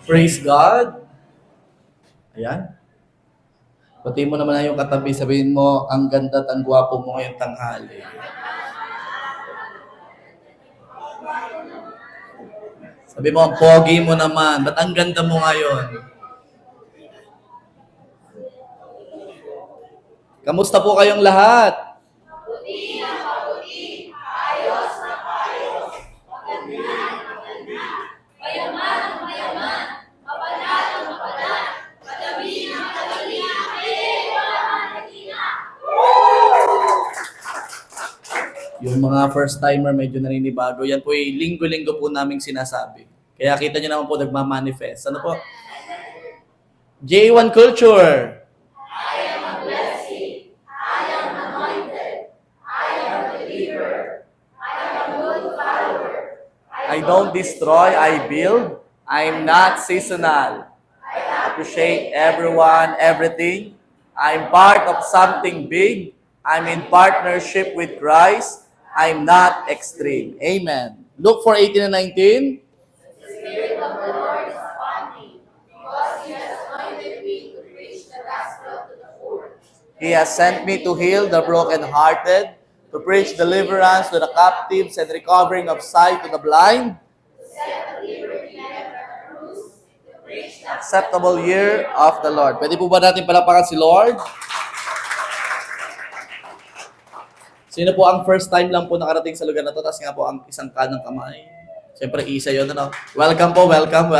Praise God. Ayan. Pati mo naman na yung katabi, sabihin mo, ang ganda at ang gwapo mo ngayong tanghali. Sabi mo, ang pogi mo naman. Ba't ang ganda mo ngayon? Kamusta po kayong lahat? Mabuti na mabuti, ayos na ayos, maganda na maganda, mayaman ang mayaman, mabanal ang mabanal, madami ang madami, Yung mga first-timer medyo naninibago. Yan po ay linggo-linggo po naming sinasabi. Kaya kita nyo naman po nagmamanifest. Ano po? J1 Culture. I am a blessing, I am anointed, I am a believer, I am a good follower. I don't destroy, I build. I'm not seasonal. I appreciate everyone, everything. I'm part of something big. I'm in partnership with Christ. I'm not extreme. Amen. Luke 4:18 and 19. The Spirit of the Lord is upon me, because He has anointed me to preach the gospel to the poor. He has sent me to heal the brokenhearted, to preach deliverance to the captives and recovering of sight to the blind, To set the liberty and the bruised, to preach the acceptable year of the Lord. Pwede po ba natin palapakan si Lord? Sino po ang first time lang po nakarating sa lugar na to? Tapos nga po ang isang kanang kamay. Siyempre, isa yun. Ano? Welcome po, welcome.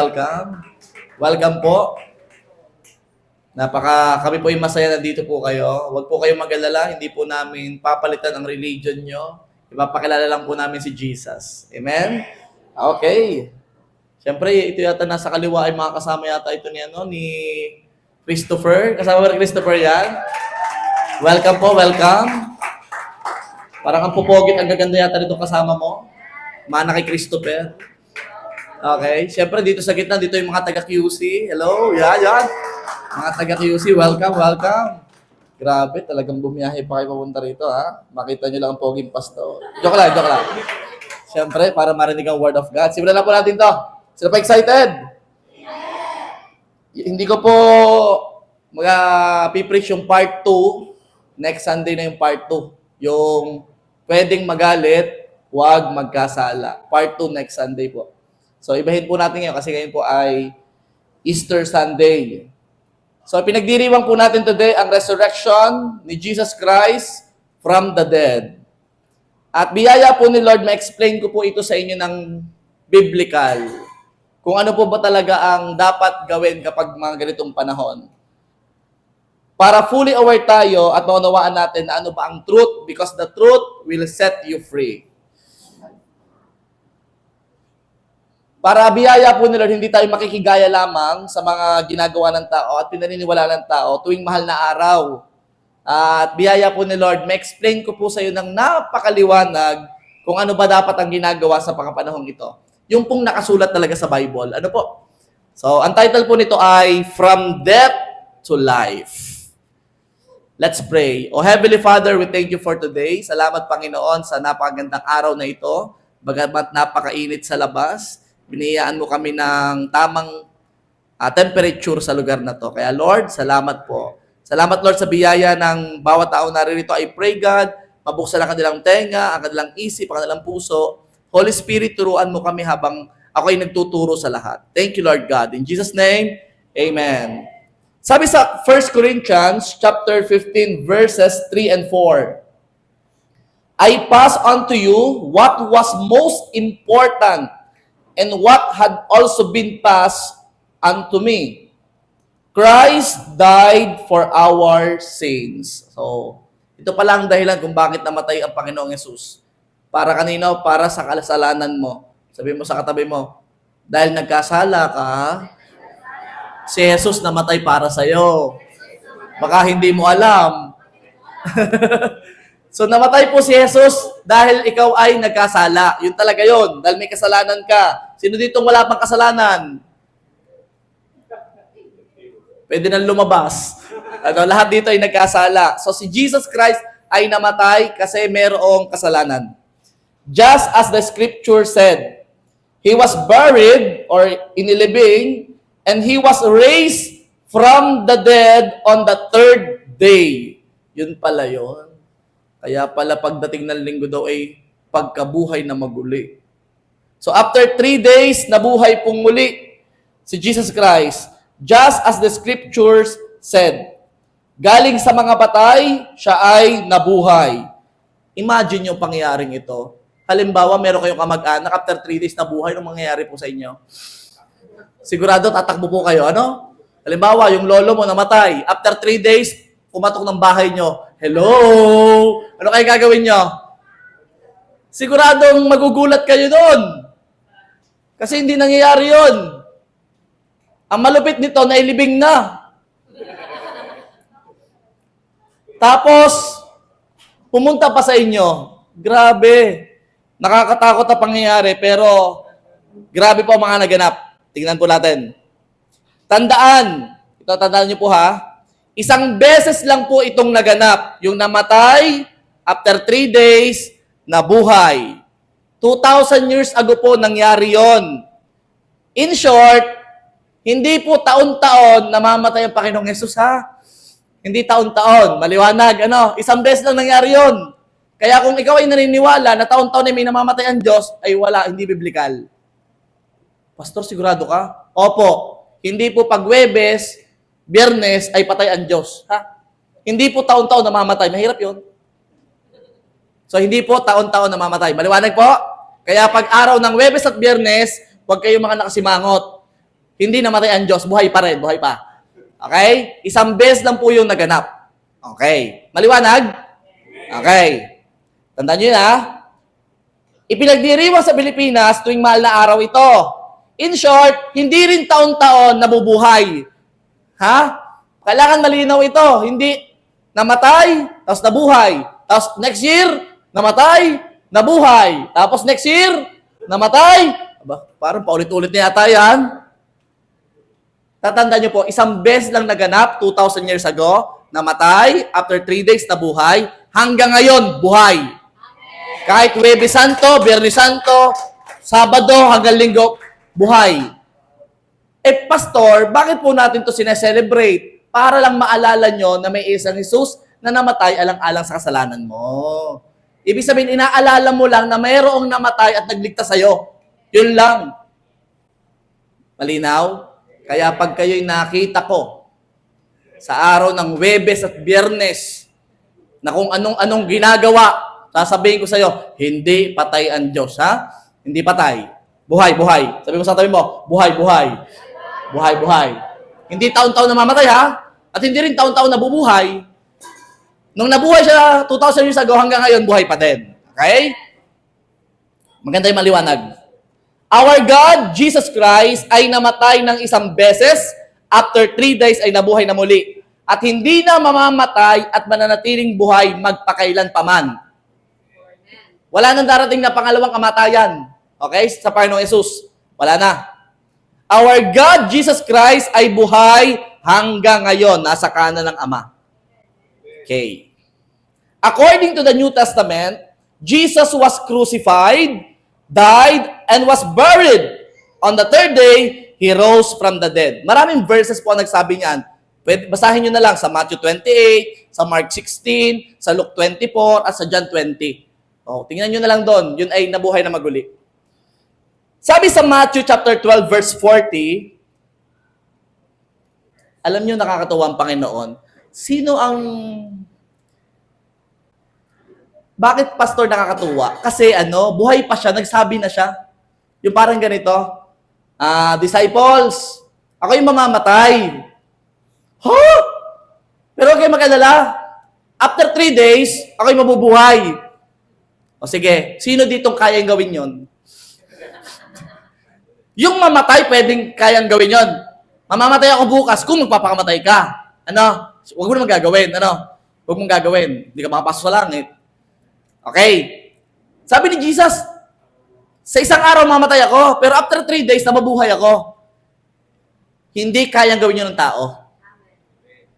Welcome po. Kami po yung masaya na dito po kayo. Huwag po kayong mag-alala. Hindi po namin papalitan ang religion nyo. Ipapakilala lang po namin si Jesus. Amen? Okay. Siyempre, ito yata nasa kaliwa ay mga kasama yata ito ni Christopher. Kasama ba ni Christopher yan? Welcome po, welcome. Parang ang pupogit, ang gaganda yata nito kasama mo. Mana kay Christopher. Okay. Siyempre, dito sa gitna, dito yung mga taga-QC. Hello, yan. Mga taga-QC, welcome. Grabe, talagang bumiyahe pa kayo papunta rito, ha? Makita nyo lang ang poging pasto. Joke lang. Siyempre, para marinig ang word of God. Simulan na po natin to. Sino pa excited? Hindi ko po pipreach yung part 2. Next Sunday na yung part 2. Yung pwedeng magalit, huwag magkasala. Part 2 next Sunday po. So, ibahin po natin ngayon kasi ngayon po ay Easter Sunday. So, pinagdiriwang po natin today ang resurrection ni Jesus Christ from the dead. At biyaya po ni Lord, ma-explain ko po ito sa inyo ng biblical. Kung ano po ba talaga ang dapat gawin kapag mga ganitong panahon. Para fully aware tayo at maunawaan natin na ano ba ang truth because the truth will set you free. Para biyaya po nila, hindi tayo makikigaya lamang sa mga ginagawa ng tao at pinaniniwala ng tao tuwing mahal na araw. At biyaya po ni Lord, ma-explain ko po sa iyo ng napakaliwanag kung ano ba dapat ang ginagawa sa panahong ito. Yung pong nakasulat talaga sa Bible. Ano po? So, ang title po nito ay From Death to Life. Let's pray. O Heavenly Father, we thank you for today. Salamat, Panginoon, sa napakagandang araw na ito. Bagamat napakainit sa labas, biniyaan mo kami ng tamang temperature sa lugar na to. Kaya Lord, salamat po. Salamat Lord sa biyaya ng bawat tao naririto. I pray God, mabuksan ang kanilang tenga, ang kanilang isip, ang kanilang puso. Holy Spirit, turuan mo kami habang ako ay nagtuturo sa lahat. Thank you Lord God. In Jesus' name, Amen. Sabi sa 1 Corinthians chapter 15 verses 3 and 4, I pass on to you what was most important and what had also been passed unto me. Christ died for our sins. So, ito pala ang dahilan kung bakit namatay ang Panginoong Yesus. Para kanino? Para sa kasalanan mo. Sabi mo sa katabi mo, dahil nagkasala ka, si Jesus namatay para sa'yo. Baka hindi mo alam. So namatay po si Jesus dahil ikaw ay nagkasala. Yun talaga yun. Dahil may kasalanan ka. Sino ditong wala pang kasalanan? Pwede nang lumabas. Lahat dito ay nagkasala. So si Jesus Christ ay namatay kasi mayroong kasalanan. Just as the scripture said, He was buried or inilibing, And He was raised from the dead on the third day. Yun pala yun. Kaya pala pagdating ng linggo daw ay pagkabuhay na maguli. So after 3 days, nabuhay pong muli si Jesus Christ. Just as the scriptures said. Galing sa mga patay, siya ay nabuhay. Imagine yung pangyayaring ito. Halimbawa, meron kayong kamag-anak, after 3 days nabuhay, anong mangyayari po sa inyo? Sigurado tatakbo po kayo, ano? Halimbawa, yung lolo mo namatay. After 3 days, pumatok ng bahay nyo. Hello? Ano kayo gagawin nyo? Siguradong magugulat kayo doon. Kasi hindi nangyayari yun. Ang malupit nito, nailibing na. Tapos, pumunta pa sa inyo. Grabe. Nakakatakot na pangyayari, pero grabe po mga naganap. Tingnan po natin. Tandaan, ito tandaan niyo po ha, isang beses lang po itong naganap. Yung namatay, after 3 days, nabuhay. 2,000 years ago po nangyari yon. In short, hindi po taon-taon namamatay ang Panginoong Yesus ha. Hindi taon-taon. Maliwanag, ano? Isang beses lang nangyari yon. Kaya kung ikaw ay naniniwala na taon-taon ay may namamatay ang Diyos, ay wala, hindi biblikal. Pastor, sigurado ka? Opo. Hindi po pag Huwebes, Biyernes ay patay ang Diyos. Ha? Hindi po taon-taon namamatay. Mahirap yon. So, hindi po taon-taon namamatay. Maliwanag po? Kaya pag araw ng Huwebes at Biyernes, huwag kayong mga nakasimangot. Hindi namatay ang Diyos. Buhay pa rin. Buhay pa. Okay? Isang beses lang po yung naganap. Okay. Maliwanag? Okay. Tandaan nyo yun, ha? Ipinagdiriwang sa Pilipinas tuwing mahal na araw ito. In short, hindi rin taon-taon nabubuhay. Ha? Kailangan malinaw ito. Hindi namatay, tapos nabuhay. Tapos next year, namatay, nabuhay. Tapos next year, namatay. Aba, parang paulit-ulit na yata yan. Tatandaan nyo po, isang beses lang naganap, 2,000 years ago, namatay, after 3 days nabuhay, hanggang ngayon, buhay. Kahit Huwebes Santo, Biyernes Santo, Sabado, hanggang Linggo, buhay. Eh, Pastor, bakit po natin ito sineselebrate? Para lang maalala nyo na may isang Jesus na namatay alang-alang sa kasalanan mo. Ibig sabihin, inaalala mo lang na mayroong namatay at nagligtas sa'yo. Yun lang. Malinaw? Kaya pag kayo'y nakita ko sa araw ng Huwebes at Biyernes na kung anong-anong ginagawa, sasabihin ko sa'yo, hindi patay ang Diyos, ha? Hindi patay. Buhay, buhay. Sabi mo sa tabi mo, buhay, buhay. Buhay, buhay. Hindi taon-taon namamatay, ha? At hindi rin taon-taon nabubuhay. Nung nabuhay siya 2,000 years ago hanggang ngayon, buhay pa din. Okay? Maganda yung maliwanag. Our God, Jesus Christ, ay namatay ng isang beses, after 3 days ay nabuhay na muli. At hindi na mamamatay at mananatiling buhay magpakailan paman. Wala nang darating na pangalawang kamatayan. Okay? Sa Panginoong Yesus. Wala na. Our God, Jesus Christ, ay buhay hanggang ngayon. Nasa kanan ng Ama. Okay. According to the New Testament, Jesus was crucified, died, and was buried. On the third day, He rose from the dead. Maraming verses po ang nagsabi niyan. Basahin nyo na lang sa Matthew 28, sa Mark 16, sa Luke 24, at sa John 20. Oh, tingnan nyo na lang doon. Yun ay nabuhay na maguli. Sabi sa Matthew chapter 12, verse 40, alam nyo nakakatawa ang Panginoon. Sino ang... Bakit pastor nakakatuwa? Kasi buhay pa siya, nagsabi na siya. Yung parang ganito, disciples, ako yung mamamatay. Huh? Pero okay mag-alala. After 3 days, ako yung mabubuhay. O sige, sino ditong kayang gawin yon? Yung mamatay, pwedeng kayang gawin yon. Mamamatay ako bukas kung magpapakamatay ka. Huwag mo naman gagawin. Huwag mong gagawin. Hindi ka makapasok sa langit. Okay. Sabi ni Jesus, sa isang araw mamatay ako, pero after 3 days na mabuhay ako. Hindi kayang gawin yun ng tao.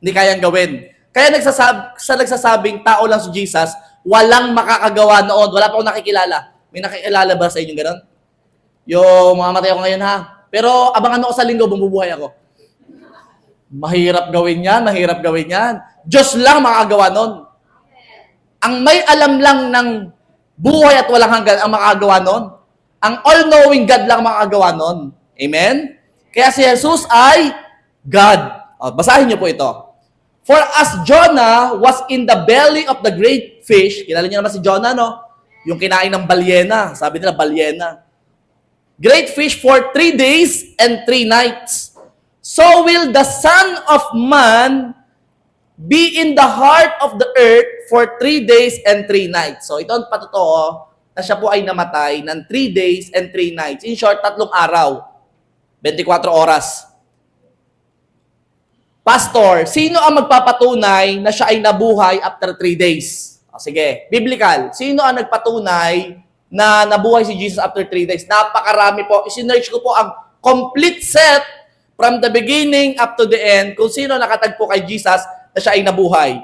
Hindi kayang gawin. Kaya nagsasabing tao lang si Jesus, walang makakagawa noon. Wala pa akong nakikilala. May nakikilala ba sa inyo gano'n? Yung mamamatay ako ngayon ha. Pero abangan mo ako sa linggo, bumubuhay ako. Mahirap gawin yan, mahirap gawin yan. Diyos lang makagawa nun. Ang may alam lang ng buhay at walang hanggan ang makagawa nun. Ang all-knowing God lang makagawa nun. Amen? Kaya si Jesus ay God. O, basahin niyo po ito. For as Jonah was in the belly of the great fish, kilala niyo naman si Jonah, no? Yung kinain ng balyena. Sabi nila, balyena. Great fish for 3 days and 3 nights. So will the Son of Man be in the heart of the earth for 3 days and 3 nights. So ito ang patotoo na siya po ay namatay ng 3 days and 3 nights. In short, 3 araw. 24 oras. Pastor, sino ang magpapatunay na siya ay nabuhay after 3 days? O, sige, biblical. Sino ang nagpatunay na nabuhay si Jesus after 3 days? Napakarami po. Isinearch ko po ang complete set from the beginning up to the end kung sino nakatagpo kay Jesus na siya ay nabuhay.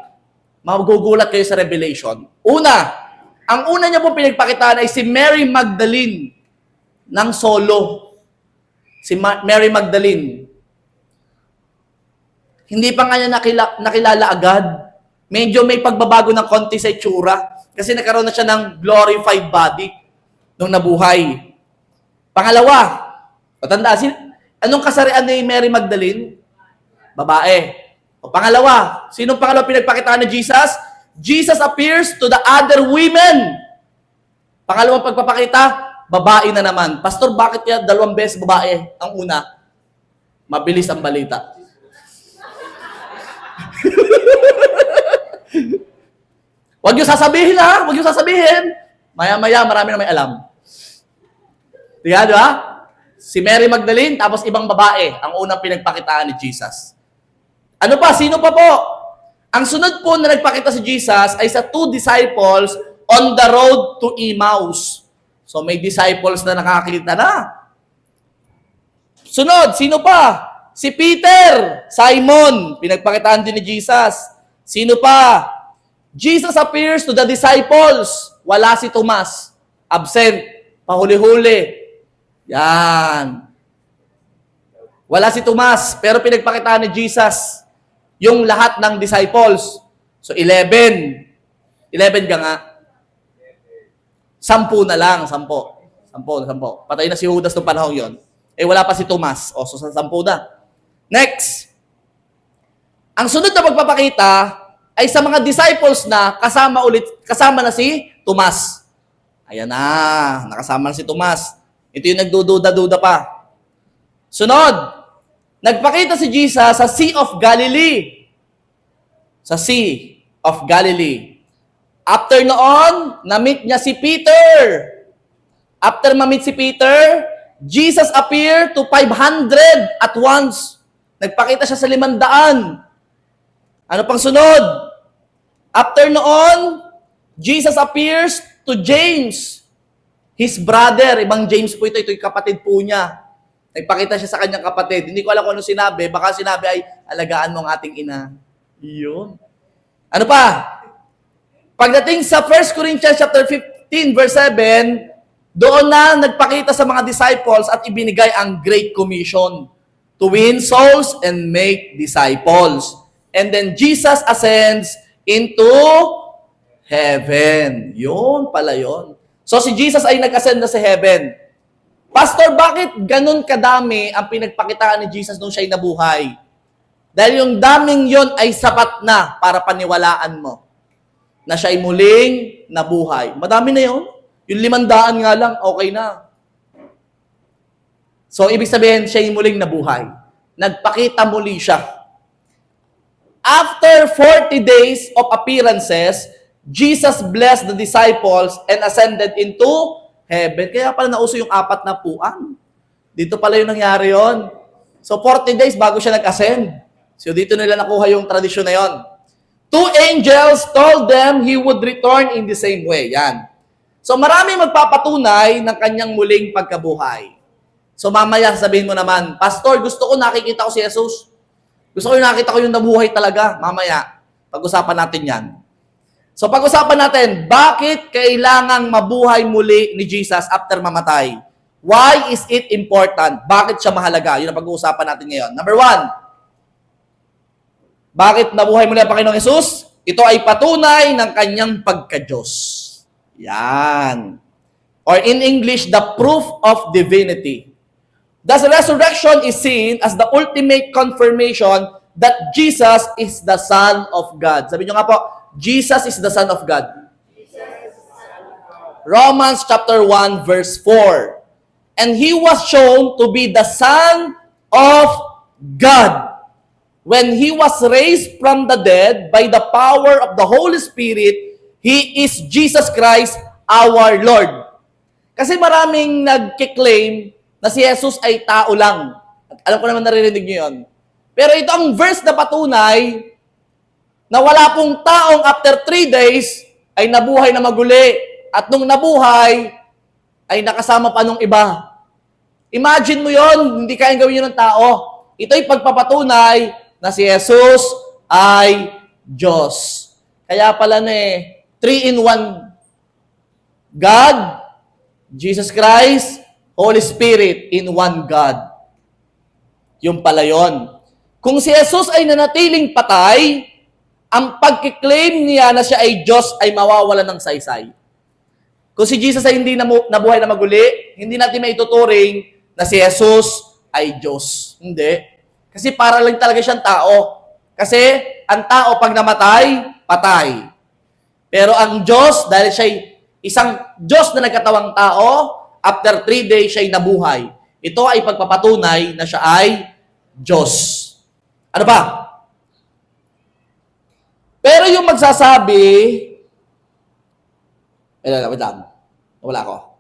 Magugulat kayo sa Revelation. Ang una niya po pinagpakitaan ay si Mary Magdalene ng solo. Si Mary Magdalene. Hindi pa nga niya nakilala agad. Medyo may pagbabago ng konti sa itsura. Kasi nagkaroon na siya ng glorified body nung nabuhay. Pangalawa, patandaan, anong kasarian ni Mary Magdalene? Babae. O pangalawa, sinong pangalawa pinagpakitaan ni Jesus? Jesus appears to the other women. Pangalawang pagpapakita, babae na naman. Pastor, bakit kaya 2 beses babae ang una? Mabilis ang balita. Huwag niyo sasabihin ha, huwag niyo sasabihin. Maya-maya, marami na may alam. Di ba? Si Mary Magdalene, tapos ibang babae, ang unang pinagpakitaan ni Jesus. Ano pa? Sino pa po? Ang sunod po na nagpakita si Jesus ay sa 2 disciples on the road to Emmaus. So may disciples na nakakita na. Sunod, sino pa? Si Peter, Simon, pinagpakitaan din ni Jesus. Sino pa? Jesus appears to the disciples. Wala si Tomas. Absent. Pahuli-huli. Yan. Wala si Tomas, pero pinagpakitaan ni Jesus yung lahat ng disciples. So, 11. 11 ka nga. 10 na lang. 10. Patay na si Judas noong panahon yon. Wala pa si Tomas. O, so 10 na. Next. Ang sunod na pagpapakita ay sa mga disciples na kasama na si Tomas. Ayan na, nakasama na si Tomas. Ito yung nagdududa-duda pa. Sunod, nagpakita si Jesus sa Sea of Galilee. Sa Sea of Galilee. After noon, na-meet niya si Peter. After ma-meet si Peter, Jesus appeared to 500 at once. Nagpakita siya sa 500. Ano pang sunod? After noon, Jesus appears to James, his brother. Ibang James po ito yung kapatid po niya. Nagpakita siya sa kanyang kapatid. Hindi ko alam kung ano sinabi. Baka sinabi ay, alagaan mo ang ating ina. Iyon. Ano pa? Pagdating sa 1 Corinthians chapter 15, verse 7, doon na nagpakita sa mga disciples at ibinigay ang Great Commission to win souls and make disciples. And then Jesus ascends into heaven. Yun pala yun. So si Jesus ay nag-ascend na sa heaven. Pastor, bakit ganun kadami ang pinagpakitaan ni Jesus nung siya'y nabuhay? Dahil yung daming yon ay sapat na para paniwalaan mo na siya'y muling nabuhay. Madami na yun. Yung 500 nga lang, okay na. So, ibig sabihin, siya'y muling nabuhay. Nagpakita muli siya. After 40 days of appearances, Jesus blessed the disciples and ascended into heaven. Kaya pala nauso yung 4 na puan. Dito pala yung nangyari yon. So 40 days bago siya nag-ascend. So dito nila nakuha yung tradisyon na yon. 2 angels told them he would return in the same way. Yan. So marami magpapatunay ng kanyang muling pagkabuhay. So mamaya sabihin mo naman, Pastor, gusto ko nakikita ko si Jesus. Gusto ko yung nakita ko yung nabuhay talaga. Mamaya, pag-usapan natin yan. So pag-usapan natin, bakit kailangang mabuhay muli ni Jesus after mamatay? Why is it important? Bakit siya mahalaga? Yun ang pag-uusapan natin ngayon. Number 1, Bakit nabuhay muli ang Panginoong Hesus? Ito ay patunay ng kanyang pagka-Diyos. Yan. Or in English, the proof of divinity. Thus, resurrection is seen as the ultimate confirmation that Jesus is the Son of God. Sabi nyo nga po, Jesus is the Son of God. Romans chapter 1 verse 4. And he was shown to be the Son of God when he was raised from the dead by the power of the Holy Spirit. He is Jesus Christ, our Lord. Kasi maraming nagkiklaim na si Jesus ay tao lang. At alam ko naman naririnig niyo yun. Pero ito ang verse na patunay na wala pong taong after 3 days ay nabuhay na maguli. At nung nabuhay, ay nakasama pa nung iba. Imagine mo yon, hindi kayang gawin yun ng tao. Ito'y pagpapatunay na si Jesus ay Diyos. Kaya pala 3-in-1 God, Jesus Christ, Holy Spirit in one God. Yung pala yun. Kung si Jesus ay nanatiling patay, ang pagkiklaim niya na siya ay Diyos ay mawawala ng saysay. Kung si Jesus ay hindi nabuhay na maguli, hindi natin maituturing na si Jesus ay Diyos. Hindi. Kasi para lang talaga siyang tao. Kasi ang tao pag namatay, patay. Pero ang Diyos, dahil siya ay isang Diyos na nagkatawang tao, after 3 days siya ay nabuhay. Ito ay pagpapatunay na siya ay Diyos. Ano pa? Pero yung magsasabi, wait lang. Wala ko.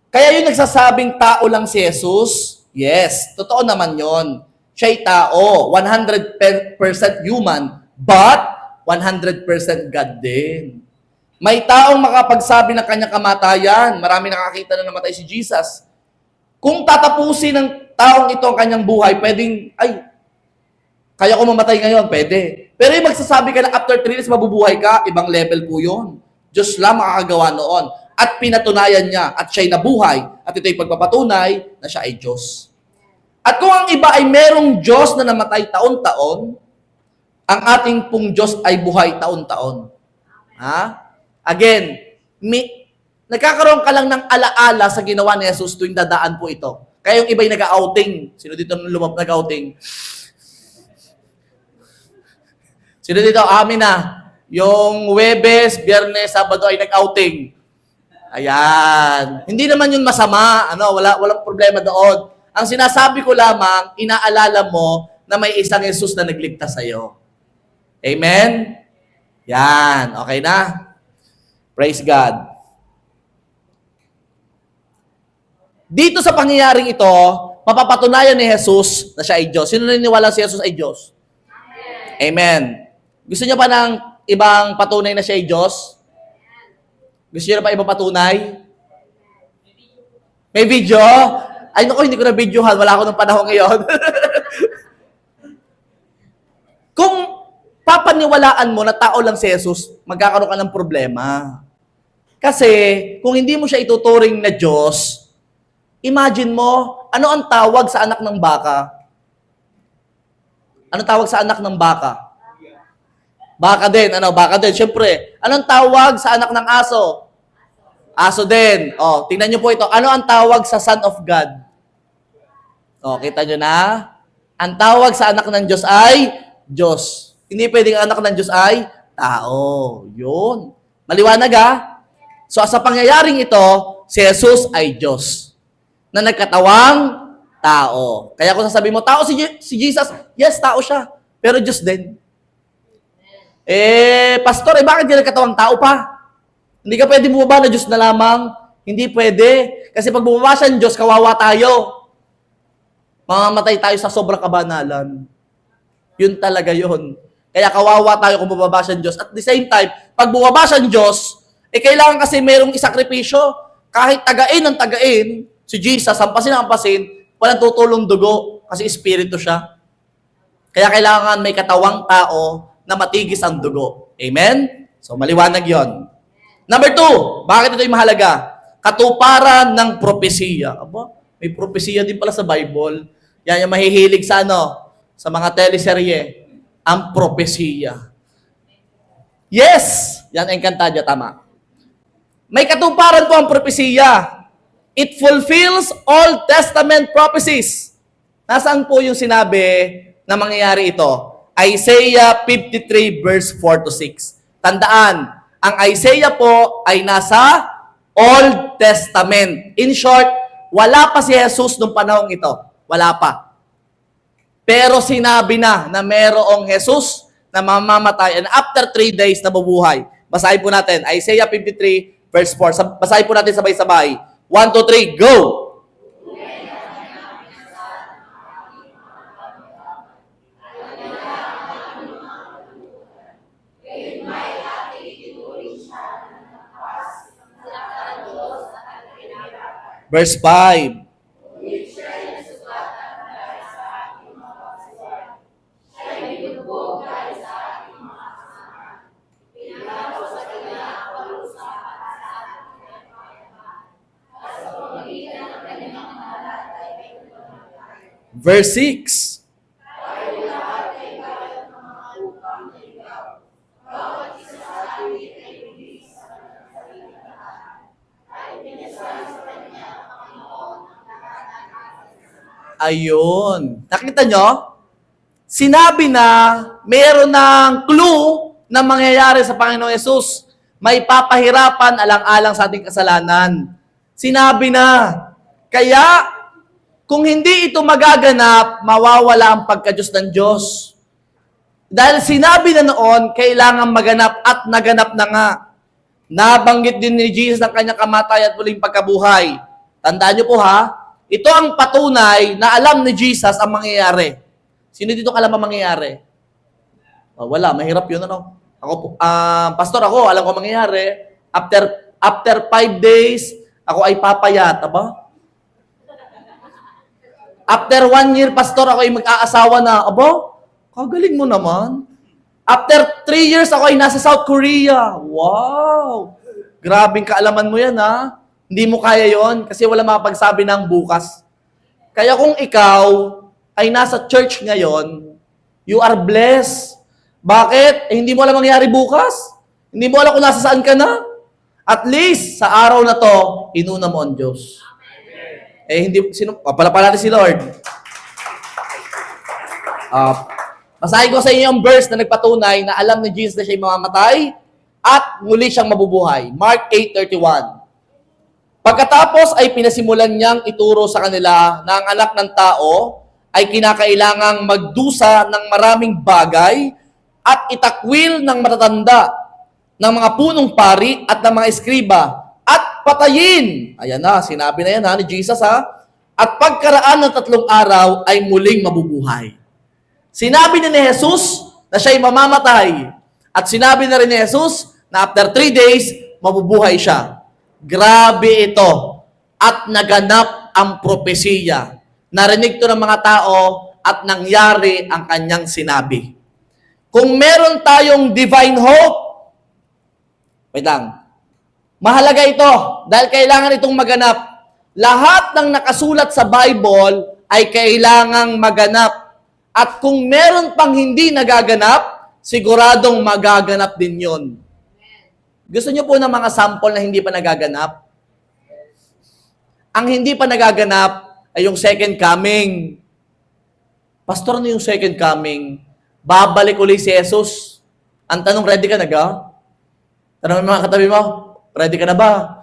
Kaya yung nagsasabing tao lang si Jesus, yes, totoo naman yon. Siya'y tao, 100% human, but 100% God din. May taong makapagsabi ng kanyang kamatayan. Marami nakakita na namatay si Jesus. Kung tatapusin ng taong ito ang kanyang buhay, pwedeng, kaya ko mamatay ngayon, pwede. Pero yung magsasabi ka na after 3 days mabubuhay ka, ibang level po yun. Diyos lang makakagawa noon. At pinatunayan niya at siya'y nabuhay. At ito'y pagpapatunay na siya ay Diyos. At kung ang iba ay merong Diyos na namatay taon-taon, ang ating pong Diyos ay buhay taon-taon. Again, nagkakaroon ka lang ng alaala sa ginawa ni Jesus tuwing dadaan po ito. Kaya yung iba'y nag-outing. Sino dito nag-outing? Sino dito? Amin na. Yung Huwebes, Biyernes, Sabado ay nag-outing. Ayan. Hindi naman yun masama. Walang problema doon. Ang sinasabi ko lamang, inaalala mo na may isang Jesus na nagligtas sa'yo. Amen? Yan. Okay na? Praise God. Dito sa pangyayaring ito, mapapatunayan ni Jesus na siya ay Diyos. Sino naniniwala si Jesus ay Diyos? Amen. Gusto niyo pa ng ibang patunay na siya ay Diyos? Gusto niyo na pa ibang patunay? May video? Ay, naku, hindi ko na videohan. Wala ako ng panahon ngayon. Kung papaniwalaan mo na tao lang si Jesus, magkakaroon ka ng problema. Kasi, kung hindi mo siya ituturing na Diyos, imagine mo, ano ang tawag sa anak ng baka? Ano tawag sa anak ng baka? Baka din. Baka din. Siyempre, anong tawag sa anak ng aso? Aso din. Tingnan niyo po ito. Ano ang tawag sa Son of God? Kita niyo na? Ang tawag sa anak ng Diyos ay Diyos. Hindi pwedeng anak ng Diyos ay tao. Yun. Maliwanag So, sa pangyayaring ito, si Jesus ay Diyos na nagkatawang tao. Kaya kung sasabihin mo, tao si Jesus, yes, tao siya. Pero Diyos din. Pastor, bakit di nagkatawang tao pa? Hindi ka pwede bumaba na Diyos na lamang. Hindi pwede. Kasi pag bumaba siya ng Diyos, kawawa tayo. Mamamatay tayo sa sobrang kabanalan. Yun talaga yun. Kaya kawawa tayo kung bumaba siya ng Diyos. At the same time, pag bumaba siya ng Diyos, kailangan kasi merong isakripisyo. Kahit tagain, si Jesus, hampasin, walang tutulong dugo kasi espiritu siya. Kaya kailangan may katawang tao na matigis ang dugo. Amen? So, maliwanag yon. Number 2, bakit ito'y mahalaga? Katuparan ng propesiya. May propesiya din pala sa Bible. Yan yung mahihilig sa sa mga teleserye, ang propesiya. Yes! Yan, Encantadia, tama. May katuparan po ang propesiya. It fulfills Old Testament prophecies. Nasaan po yung sinabi na mangyayari ito? Isaiah 53 verse 4 to 6. Tandaan, ang Isaiah po ay nasa Old Testament. In short, wala pa si Jesus nung panahong ito. Wala pa. Pero sinabi na merong Jesus na mamamatay and after 3 days na bubuhay. Basahin po natin, Isaiah 53 verse 4. Basahin po natin sabay-sabay. 1, 2, 3, go! Verse 5. Verse 6. Ayun. Nakita nyo? Sinabi na mayroon ng clue na mangyayari sa Panginoong Yesus. May papahirapan alang-alang sa ating kasalanan. Sinabi na. Kaya, kung hindi ito magaganap, mawawala ang pagka-Diyos ng Diyos. Dahil sinabi na noon, kailangan maganap at naganap na nga. Nabanggit din ni Jesus ang kanyang kamatay at muling pagkabuhay. Tandaan niyo po ha, ito ang patunay na alam ni Jesus ang mangyayari. Sino dito alam ang mangyayari? Oh, wala, mahirap yun. Ano? Ako, pastor ako, alam ko ang mangyayari. After 5 days, ako ay papayat. Aba? After 1 year, pastor, ako ay mag-aasawa na. Aba? Kagaling mo naman. After 3 years, ako ay nasa South Korea. Wow! Grabing kaalaman mo yan, ha? Hindi mo kaya yon kasi wala makapagsabi ng bukas. Kaya kung ikaw ay nasa church ngayon, you are blessed. Bakit? Hindi mo alam mangyari bukas. Hindi mo alam kung nasa saan ka na. At least, sa araw na to, inuna mo ang Diyos. Hindi, papalapala natin si Lord. Masahin ko sa inyo yung verse na nagpatunay na alam ni Jesus na siya'y mamamatay at muli siyang mabubuhay. Mark 8:31. Pagkatapos ay pinasimulan niyang ituro sa kanila na ang anak ng tao ay kinakailangang magdusa ng maraming bagay at itakwil ng matatanda, ng mga punong pari at ng mga eskriba at patayin. Ayan na, sinabi na yan ha, ni Jesus ha. At pagkaraan ng 3 araw ay muling mabubuhay. Sinabi na ni Jesus na siya'y mamamatay. At sinabi na rin ni Jesus na after 3 days, mabubuhay siya. Grabe ito. At naganap ang propesiya. Narinig to ng mga tao at nangyari ang kanyang sinabi. Kung meron tayong divine hope, wait lang, mahalaga ito dahil kailangan itong maganap. Lahat ng nakasulat sa Bible ay kailangang maganap. At kung meron pang hindi nagaganap, siguradong magaganap din yon. Gusto niyo po ng mga sample na hindi pa nagaganap? Ang hindi pa nagaganap ay yung second coming. Pastor, ano yung second coming? Babalik ulit si Jesus. Ang tanong, ready ka na ga? Tanong ng mga katabi mo, ready ka na ba?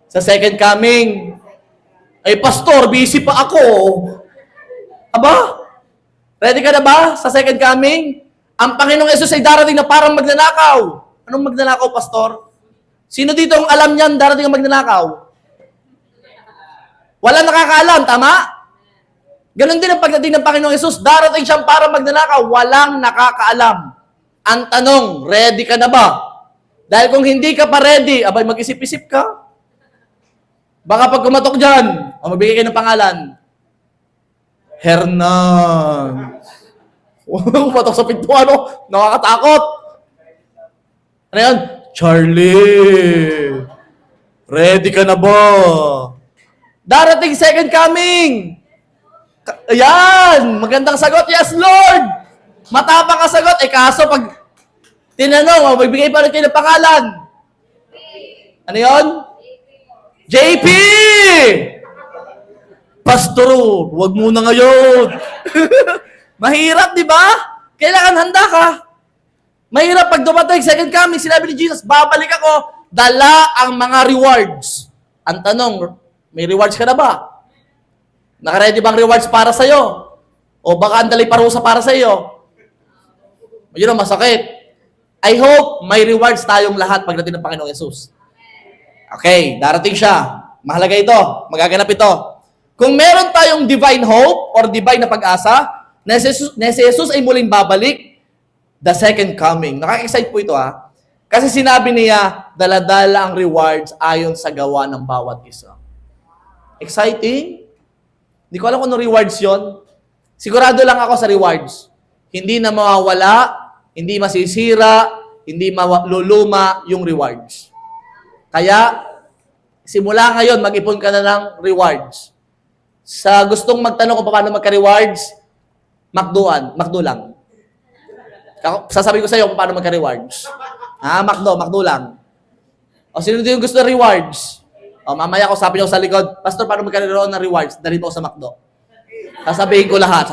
Sa second coming. Ay, pastor, busy pa ako. Aba? Ready ka na ba sa second coming? Ang Panginoong Yesus ay darating na parang magnanakaw. Anong magnanakaw, pastor? Sino dito ang alam niyan darating ang magnanakaw? Wala nakakaalam, tama? Ganon din ang pagdating ng Panginoong Yesus. Darating siyang parang magnanakaw. Walang nakakaalam. Ang tanong, ready ka na ba? Dahil kung hindi ka pa ready, abay mag-isip-isip ka. Baka pag kumatok dyan, magbigay kayo ng pangalan. Hernan. Kumatok sa pintuan, no? Nakakatakot. Ano yan? Charlie. Ready ka na ba? Darating second coming. Ayan! Magandang sagot. Yes, Lord! Matapang ka sagot. Kaso pag tinanong, magbigay pa rin kayo ng pangalan. Ano yon? JP! Pastor, wag muna ngayon. Mahirap, di ba? Kailangan handa ka. Mahirap pag dumating, second coming, sinabi ni Jesus, babalik ako, dala ang mga rewards. Ang tanong, may rewards ka na ba? Nakaready bang rewards para sa'yo? O baka andali parusa para sa'yo? Yun ang masakit. I hope may rewards tayong lahat pagdating ng Panginoong Yesus. Okay, darating siya. Mahalaga ito. Magaganap ito. Kung meron tayong divine hope or divine na pag-asa, na si Jesus ay muling babalik, the second coming. Nakaka-excite po ito ha. Kasi sinabi niya, dala-dala ang rewards ayon sa gawa ng bawat isa. Exciting? Hindi ko alam kung ano rewards yon. Sigurado lang ako sa rewards. Hindi na mawawala, hindi masisira, hindi maluluma yung rewards. Kaya, simula ngayon, mag-ipon ka na ng rewards. Sa gustong magtanong kung paano magka-rewards, McDo lang. Sasabihin ko sa iyo kung paano magka-rewards. McDo lang. O sino yung gusto ng rewards? O mamaya ko sabi niyo sa likod, Pastor, paano magkaroon ng rewards? Dali mo sa McDo. Sasabihin ko lahat.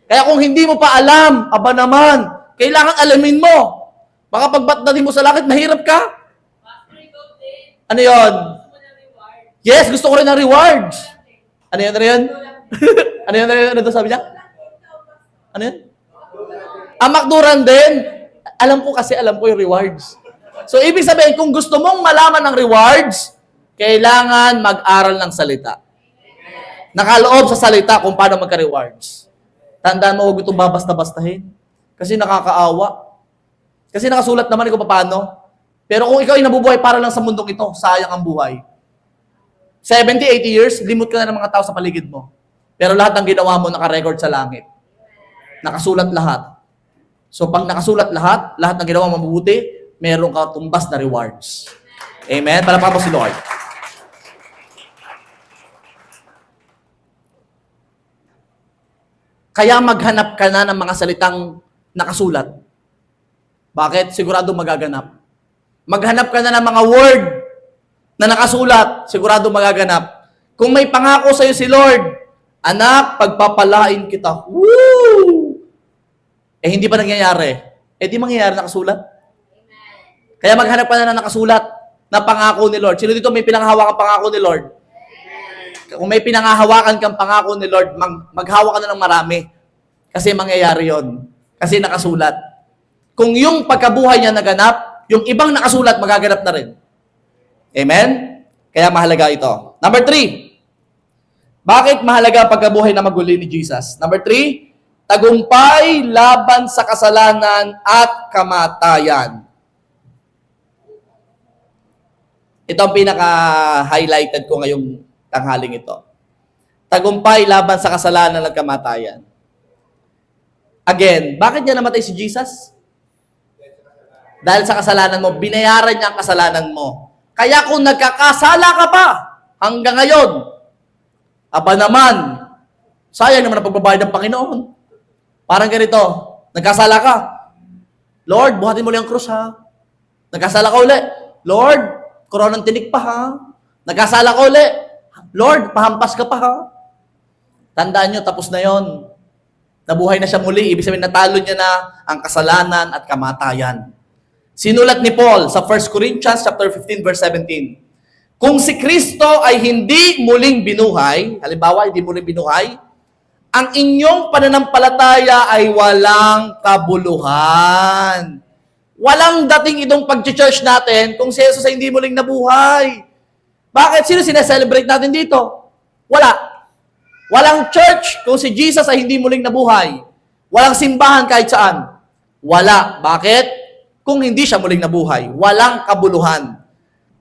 Kaya kung hindi mo pa alam, aba naman, kailangan alamin mo. Baka pagbatdatin mo sa langit, mahirap ka. Ano yon? Yes, gusto ko rin ng rewards. Ano yun? Ano sabi niya? Ano yun? Makduran din. Alam ko yung rewards. So, ibig sabihin, kung gusto mong malaman ng rewards, kailangan mag-aral ng salita. Nakaloob sa salita kung paano magka-rewards. Tandaan mo, huwag itong babasta-bastahin. Kasi nakakaawa. Kasi nakasulat naman kung paano. Pero kung ikaw ay nabubuhay para lang sa mundong ito, sayang ang buhay. 70, 80 years, limot ka na ng mga tao sa paligid mo. Pero lahat ng ginawa mo, naka-record sa langit. Nakasulat lahat. So pag nakasulat lahat ng ginawa mo mabuti, meron ka tumbas na rewards. Amen? Palakpakan mo si Lord. Kaya maghanap ka na ng mga salitang nakasulat. Bakit? Sigurado magaganap. Maghanap ka na ng mga word na nakasulat, sigurado magaganap. Kung may pangako sa iyo si Lord, anak, pagpapalain kita. Woo! Hindi pa nangyayari. Di mangyayari nakasulat. Kaya maghanap ka na ng nakasulat na pangako ni Lord. Sino dito may pinanghahawakan pangako ni Lord? Kung may pinanghahawakan kang pangako ni Lord, maghawak ka na ng marami. Kasi mangyayari yon. Kasi nakasulat. Kung yung pagkabuhay niya naganap, yung ibang nakasulat, magaganap na rin. Amen? Kaya mahalaga ito. Number 3. Bakit mahalaga ang pagkabuhay na maguli ni Jesus? Number 3, tagumpay laban sa kasalanan at kamatayan. Ito ang pinaka-highlighted ko ngayong tanghaling ito. Tagumpay laban sa kasalanan at kamatayan. Again, bakit niya namatay si Jesus? Dahil sa kasalanan mo, binayaran niya ang kasalanan mo. Kaya kung nagkakasala ka pa hanggang ngayon, aba naman, sayang naman ang pagbabayad ng Panginoon. Parang ganito, nagkasala ka. Lord, buhatin mo lang ang krus ha. Nagkasala ka uli. Lord, koronang tinik pa ha. Nagkasala ka uli. Lord, pahampas ka pa ha. Tandaan nyo, tapos na yon. Nabuhay na siya muli. Ibig sabihin, natalo niya na ang kasalanan at kamatayan. Sinulat ni Paul sa 1 Corinthians chapter 15 verse 17. Kung si Kristo ay hindi muling binuhay, halimbawa hindi muling binuhay, ang inyong pananampalataya ay walang kabuluhan. Walang dating itong pag-church natin kung si Jesus ay hindi muling nabuhay. Bakit? Sino sineselebrate natin dito? Wala. Walang church kung si Jesus ay hindi muling nabuhay. Walang simbahan kahit saan. Wala. Bakit? Kung hindi siya muling nabuhay. Walang kabuluhan.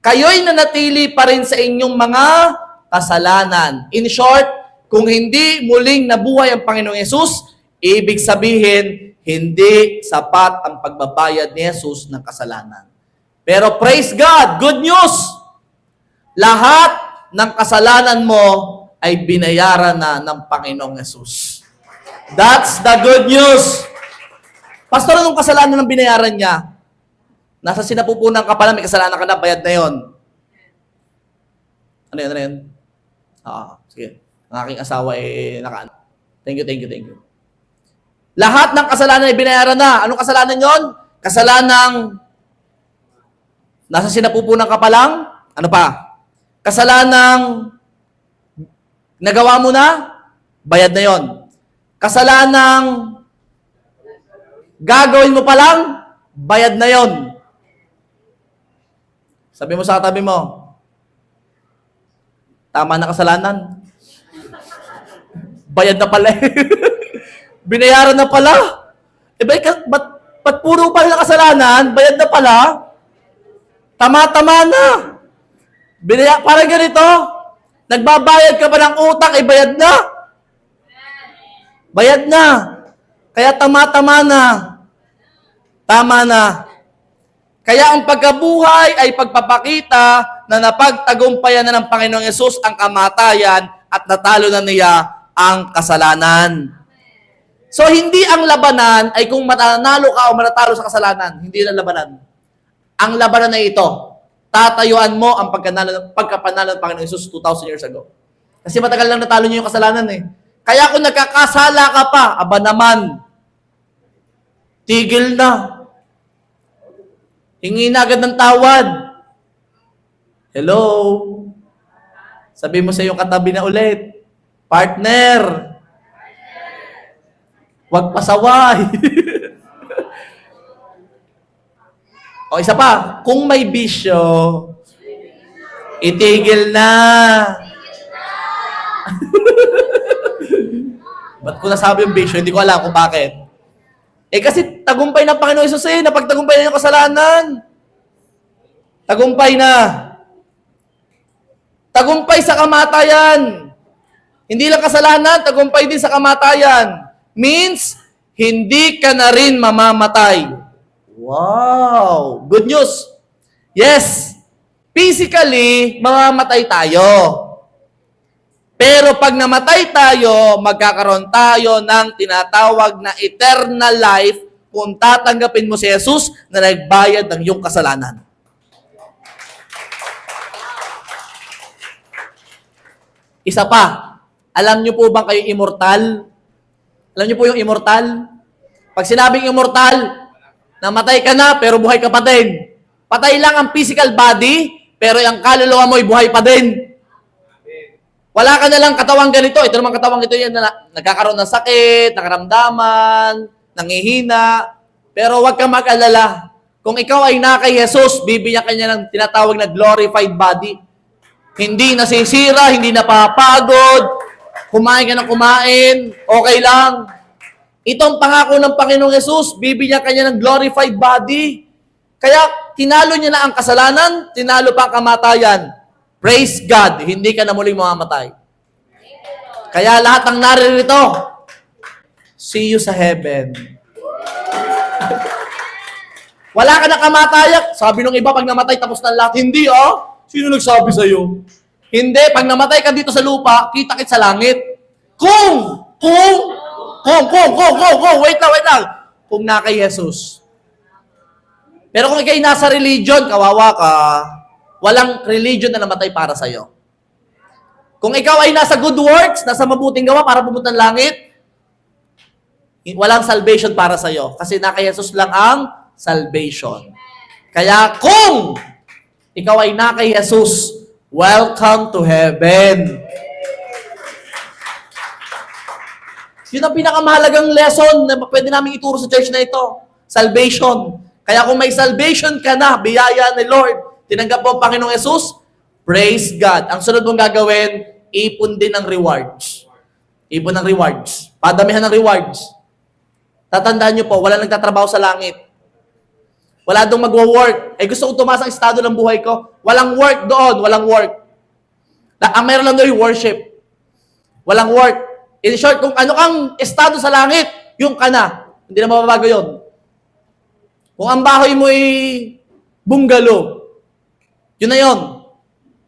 Kayo'y nanatili pa rin sa inyong mga kasalanan. In short, kung hindi muling nabuhay ang Panginoong Yesus, ibig sabihin, hindi sapat ang pagbabayad ni Jesus ng kasalanan. Pero praise God, good news! Lahat ng kasalanan mo ay binayaran na ng Panginoong Yesus. That's the good news. Pastor, anong kasalanan ng binayaran niya? Nasa sinapupunan ka pala, may kasalanan ka na, bayad na yon. Ano yun? Sige. Ang aking asawa Thank you. Lahat ng kasalanan ay binayaran na. Anong kasalanan yon? Kasalanang nasa sinapupunan ka pa lang? Ano pa? Kasalanang nagawa mo na? Bayad na yon. Kasalanang gagawin mo pa lang? Bayad na yon. Sabi mo sa katabi mo, tama na kasalanan. Bayad na pala. Binayaran na pala. Ba't puro pa na kasalanan? Bayad na pala. Tama-tama na. Parang ganito. Nagbabayad ka pa ng utang, bayad na. Bayad na. Kaya tama-tama na. Tama na. Kaya ang pagkabuhay ay pagpapakita na napagtagumpayan na ng Panginoong Yesus ang kamatayan at natalo na niya ang kasalanan. So, hindi ang labanan ay kung matanalo ka o manatalo sa kasalanan. Hindi ang labanan. Ang labanan ay ito. Tatayuan mo ang pagkapanalo ng Panginoong Yesus 2,000 years ago. Kasi matagal lang natalo niyo yung kasalanan eh. Kaya kung nagkakasala ka pa, aba naman, tigil na. Hingi na agad ng tawad. Hello? Sabi mo sa iyong katabi na ulit, partner, huwag pasaway. O isa pa, kung may bisyo, itigil na. Ba't ko nasabi yung bisyo? Hindi ko alam kung bakit. Kasi tagumpay ng Panginoon Hesus napagtagumpay na yung kasalanan. Tagumpay na. Tagumpay sa kamatayan. Hindi lang kasalanan, tagumpay din sa kamatayan. Means, hindi ka na rin mamamatay. Wow! Good news. Yes, physically, mamamatay tayo. Pero pag namatay tayo, magkakaroon tayo ng tinatawag na eternal life kung tatanggapin mo si Jesus na nagbayad ng iyong kasalanan. Isa pa, alam niyo po bang kayo immortal? Alam niyo po yung immortal? Pag sinabing immortal, namatay ka na pero buhay ka pa din. Patay lang ang physical body, pero ang kaluluwa mo ay buhay pa din. Wala ka na lang katawang ganito. Ito naman katawang ito yan na nagkakaroon ng sakit, nakaramdaman, nangihina. Pero huwag kang mag-alala. Kung ikaw ay na kay Jesus, bibigyan ka niya ng tinatawag na glorified body. Hindi nasisira, hindi napapagod. Kumain ka ng kumain, okay lang. Itong pangako ng Panginoong Jesus, bibigyan ka niya ng glorified body. Kaya tinalo niya na ang kasalanan, tinalo pa ang kamatayan. Praise God, hindi ka na muling mamamatay. Kaya lahat ng naririto, see you sa heaven. Wala ka na kamatayan. Sabi nung iba, pag namatay, tapos na lahat. Hindi, Sino nagsabi sa'yo? Hindi, pag namatay ka dito sa lupa, kita-kit sa langit. Wait lang. Kung na kay Jesus. Pero kung ikay nasa religion, kawawa ka, walang religion na namatay para sa'yo. Kung ikaw ay nasa good works, nasa mabuting gawa para pumunta ng langit, walang salvation para sa'yo. Kasi na kay Jesus lang ang salvation. Kaya kung ikaw ay na kay Jesus, welcome to heaven. Yun ang pinakamahalagang lesson na pwede namin ituro sa church na ito. Salvation. Kaya kung may salvation ka na, biyaya ni Lord, tinanggap mo ang Panginoong Yesus, praise God. Ang sunod mong gagawin, ipon din ng rewards. Ipon ng rewards. Padamihan ng rewards. Tatandaan nyo po, wala nagtatrabaho sa langit. Wala doon magwo-work. Gusto ko tumaas ang estado ng buhay ko. Walang work doon. Walang work. Ang meron lang doon yung worship. Walang work. In short, kung ano kang estado sa langit, yung ka na. Hindi na mababago yun. Kung ang bahay mo ay bungalow, yun na yun.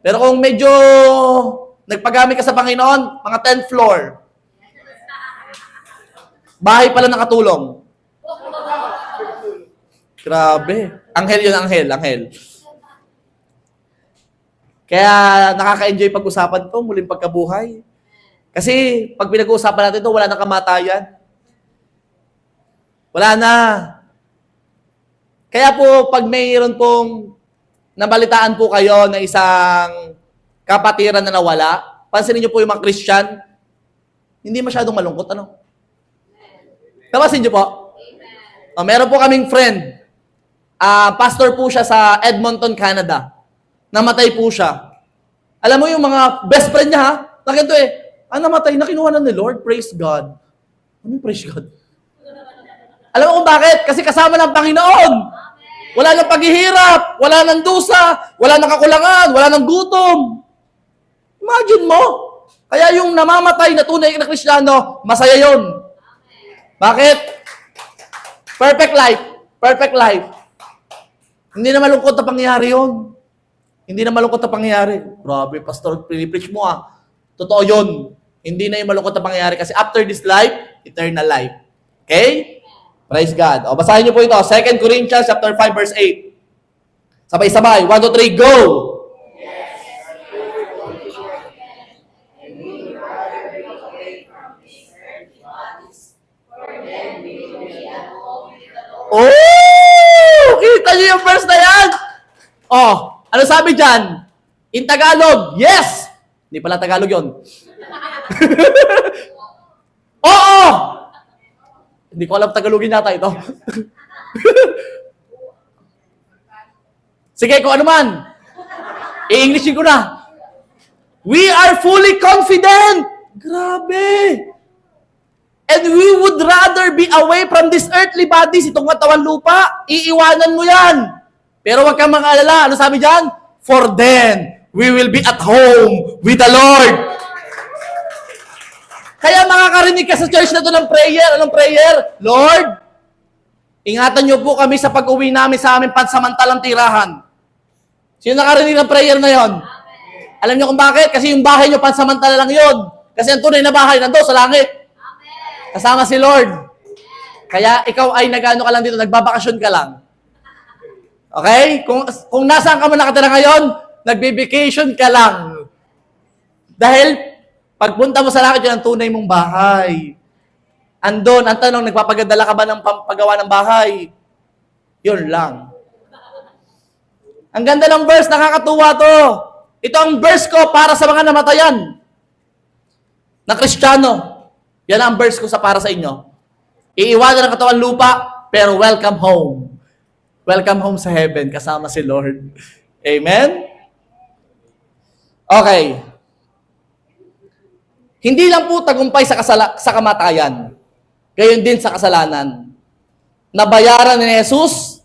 Pero kung medyo Nagpagamit ka sa Panginoon, mga 10th floor. Bahay pala nakatulong. Grabe. Anghel yun, anghel. Kaya nakaka-enjoy pag-usapan to, muling pagkabuhay. Kasi pag pinag-uusapan natin to, wala nang kamatayan. Wala na. Kaya po, pag mayroon pong nabalitaan po kayo na isang kapatiran na nawala, pansinin niyo po yung mga Christian, hindi masyadong malungkot, ano? Napasin niyo po? Meron po kaming friend. Pastor po siya sa Edmonton, Canada. Namatay po siya. Alam mo yung mga best friend niya, ha? Nakinto namatay, nakinuha na ni Lord. Praise God. Anong praise God? Alam mo kung bakit? Kasi kasama ng Panginoon. Wala nang paghihirap, wala nang dusa, wala nang kakulangan, wala nang gutom. Imagine mo. Kaya yung namamatay na tunay na Kristiyano, masaya yun. Bakit? Perfect life. Perfect life. Hindi na malungkot na pangyayari yun. Hindi na malungkot na pangyayari. Grabe, pastor, pinipreach mo Totoo yun. Hindi na yung malungkot na pangyayari kasi after this life, eternal life. Okay? Praise God. O, basahin niyo po ito. 2 Corinthians chapter 5, verse 8. Sabay-sabay. 1, 2, 3, go! Oh! Kita niyo yung verse na yan? Oh, ano sabi dyan? In Tagalog, yes! Hindi pala Tagalog yun. Oo! Hindi ko alam Tagalogin yata ito. Sige, kung ano man. I-Englishin ko na. We are fully confident. Grabe. And we would rather be away from this earthly bodies, itong katawan lupa, iiwanan mo yan. Pero wag kang mag-alala. Ano sabi dyan? For then, we will be at home with the Lord. Kaya makakarinig ka sa church na ito ng prayer. Anong prayer? Lord, ingatan niyo po kami sa pag-uwi namin sa aming pansamantalang tirahan. Sino nakarinig ng prayer na yon? Alam niyo kung bakit? Kasi yung bahay niyo pansamantala lang yon. Kasi ang tunay na bahay nandoon sa langit. Kasama si Lord. Kaya ikaw ay nag-ano ka lang dito, nagbabakasyon ka lang. Okay? Kung nasaan ka man nakatira ngayon, nagbe-vacation ka lang. Dahil pagpunta mo sa langit, yun ang tunay mong bahay. Andon, ang tanong, nagpapagadala ka ba ng paggawa ng bahay? Yun lang. Ang ganda ng verse, nakakatuwa to. Ito ang verse ko para sa mga namatayan na Kristiyano. Yan ang verse ko para sa inyo. Iiwanan ng katawan lupa, pero welcome home. Welcome home sa heaven, kasama si Lord. Amen? Okay. Hindi lang po tagumpay sa kamatayan, gayon din sa kasalanan. Nabayaran ni Jesus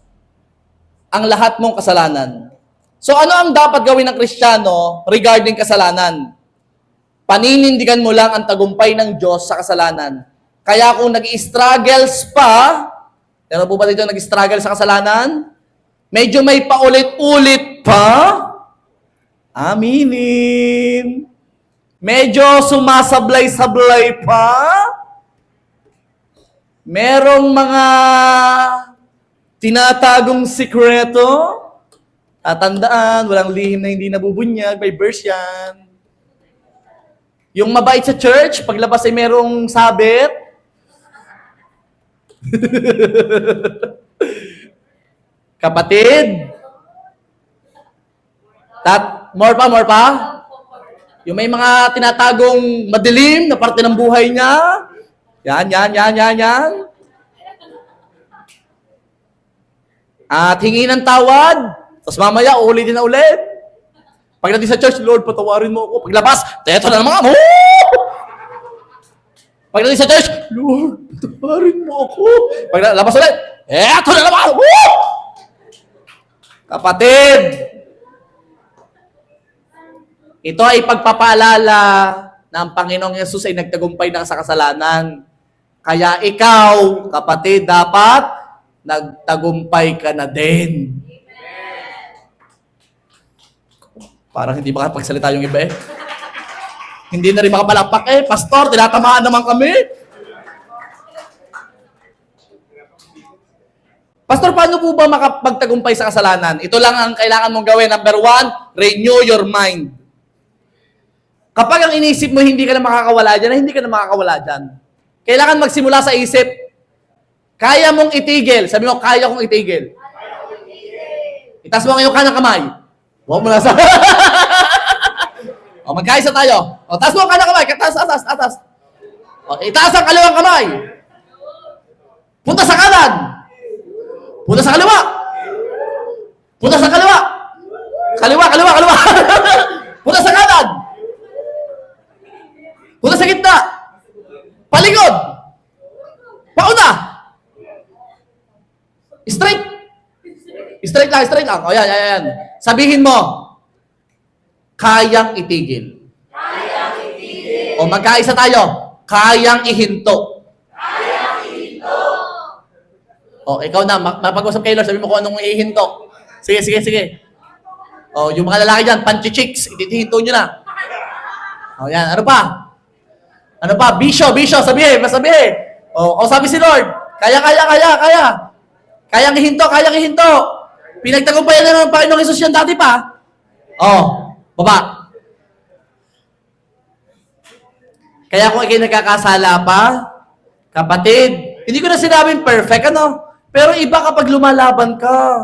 ang lahat mong kasalanan. So ano ang dapat gawin ng Kristiyano regarding kasalanan? Paninindigan mo lang ang tagumpay ng Diyos sa kasalanan. Kaya kung nag-struggles pa, meron po ba dito nag-struggle sa kasalanan? Medyo may paulit-ulit pa? Aminin. Medyo sumasablay-sablay pa? Merong mga tinatagong sikreto? Tatandaan, walang lihim na hindi nabubunyag, may verse yan. Yung mabait sa church, paglabas ay merong sabit. Kapatid. More pa? Yung may mga tinatagong madilim na parte ng buhay niya. Yan. At hingi ng tawad. Tapos mamaya, ulitin na ulit. Pag natin sa church, Lord, patawarin mo ako. Paglabas, teto na naman ako. Pag natin sa church, Lord, patawarin mo ako. Pag labas ulit, eto na naman ako. Kapatid, ito ay pagpapaalala na ang Panginoong Yesus ay nagtagumpay na sa kasalanan. Kaya ikaw, kapatid, dapat nagtagumpay ka na din. Parang hindi makapagsalita yung iba eh. Hindi na rin makapalakpak eh. Pastor, tinatamaan naman kami. Pastor, paano po ba makapagtagumpay sa kasalanan? Ito lang ang kailangan mong gawin. Number 1, renew your mind. Kapag ang inisip mo hindi ka na makakawala dyan, hindi ka na makakawala dyan. Kailangan magsimula sa isip. Kaya mong itigil. Sabi mo, kaya kong itigil. Itaas mo ngayon kanang kamay. Huwag mo na sa... O, magkaisa tayo. O, taas mo kanang kamay. Taas. O, itaas ang kaliwang kamay. Punta sa kanan. Punta sa kaliwa. Punta sa kaliwa. Kaliwa. Punta sa kanan. Punta sa gitna. Palikod. Pauna. Straight. Straight lang. O, yan. Sabihin mo, kayang itigil. O, magkaisa tayo. Kayang ihinto. O, ikaw na, mapag-usap kayo, Lord. Sabi mo kung anong ihinto. Sige. O, yung mga lalaki dyan, panchi-chicks, itihinto nyo na. O, yan. Ano pa? Bisyo. Sabihin. O, sabi si Lord, kaya. Kayang ihinto. Pinagtagumpayan na ng Panginoong Hesus yan dati pa. O, baba. Kaya kung ikay nagkakasala pa, kapatid, hindi ko na sinabing perfect, Pero iba kapag lumalaban ka.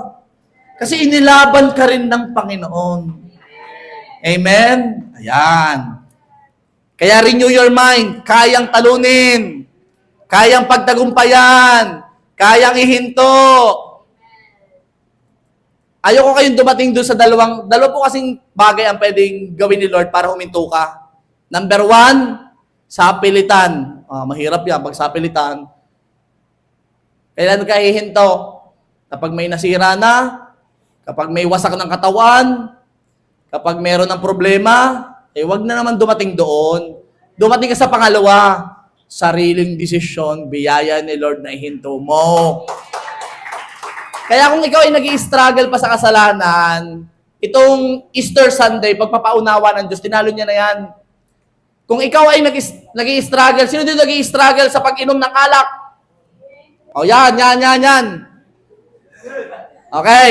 Kasi inilaban ka rin ng Panginoon. Amen? Ayan. Kaya renew your mind. Kayang talunin. Kayang pagtagumpayan. Kayang ihinto. Ayoko kayong dumating doon sa dalawa po kasing bagay ang pwedeng gawin ni Lord para huminto ka. Number 1, sapilitan. Mahirap yan pag sapilitan. Kailan ka hihinto? Kapag may nasira na, kapag may wasak ng katawan, kapag meron ng problema, wag na naman dumating doon. Dumating ka sa pangalawa, sariling desisyon, biyaya ni Lord na ihinto mo. Kaya kung ikaw ay nag-i-struggle pa sa kasalanan, itong Easter Sunday, pagpapaunawa ng Diyos, tinalo niya na yan. Kung ikaw ay nag-i-struggle, sino din nag-i-struggle sa pag-inom ng alak? O yan. Okay.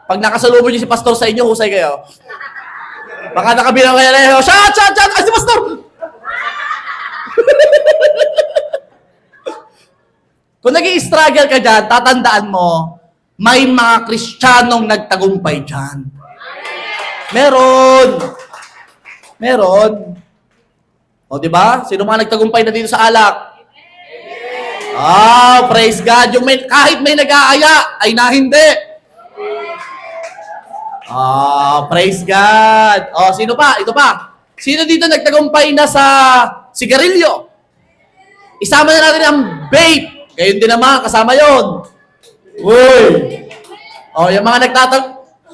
Pag nakasalubong niyo si pastor sa inyo, husay kayo. Baka nakabilang kayo na, shot! Ay, si pastor! Kung nag-i-struggle ka dyan, tatandaan mo, may mga Kristiyanong nagtagumpay dyan. Meron. O, di ba? Sino mga nagtagumpay na dito sa alak? Praise God. Kahit may nag-aaya, ay hindi. Praise God. Sino pa? Ito pa. Sino dito nagtagumpay na sa sigarilyo? Isama na natin ang vape. Gayon din naman, kasama yon. Uy! Yung mga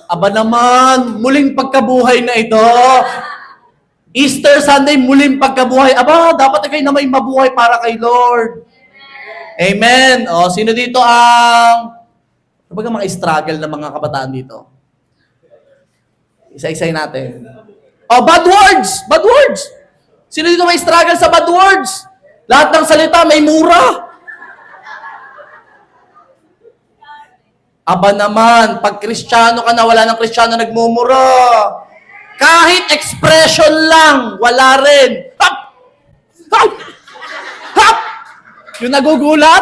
aba naman, muling pagkabuhay na ito. Easter Sunday, muling pagkabuhay. Aba, dapat kayo na may mabuhay para kay Lord. Amen. Sino dito ang mga struggle ng mga kabataan dito? Isa-isay natin. Bad words! Sino dito may struggle sa bad words? Lahat ng salita may mura. Aba naman, pag Kristiyano ka na, wala ng Kristiyano nagmumura. Kahit expression lang, wala rin. Hap! Yung nagugulat,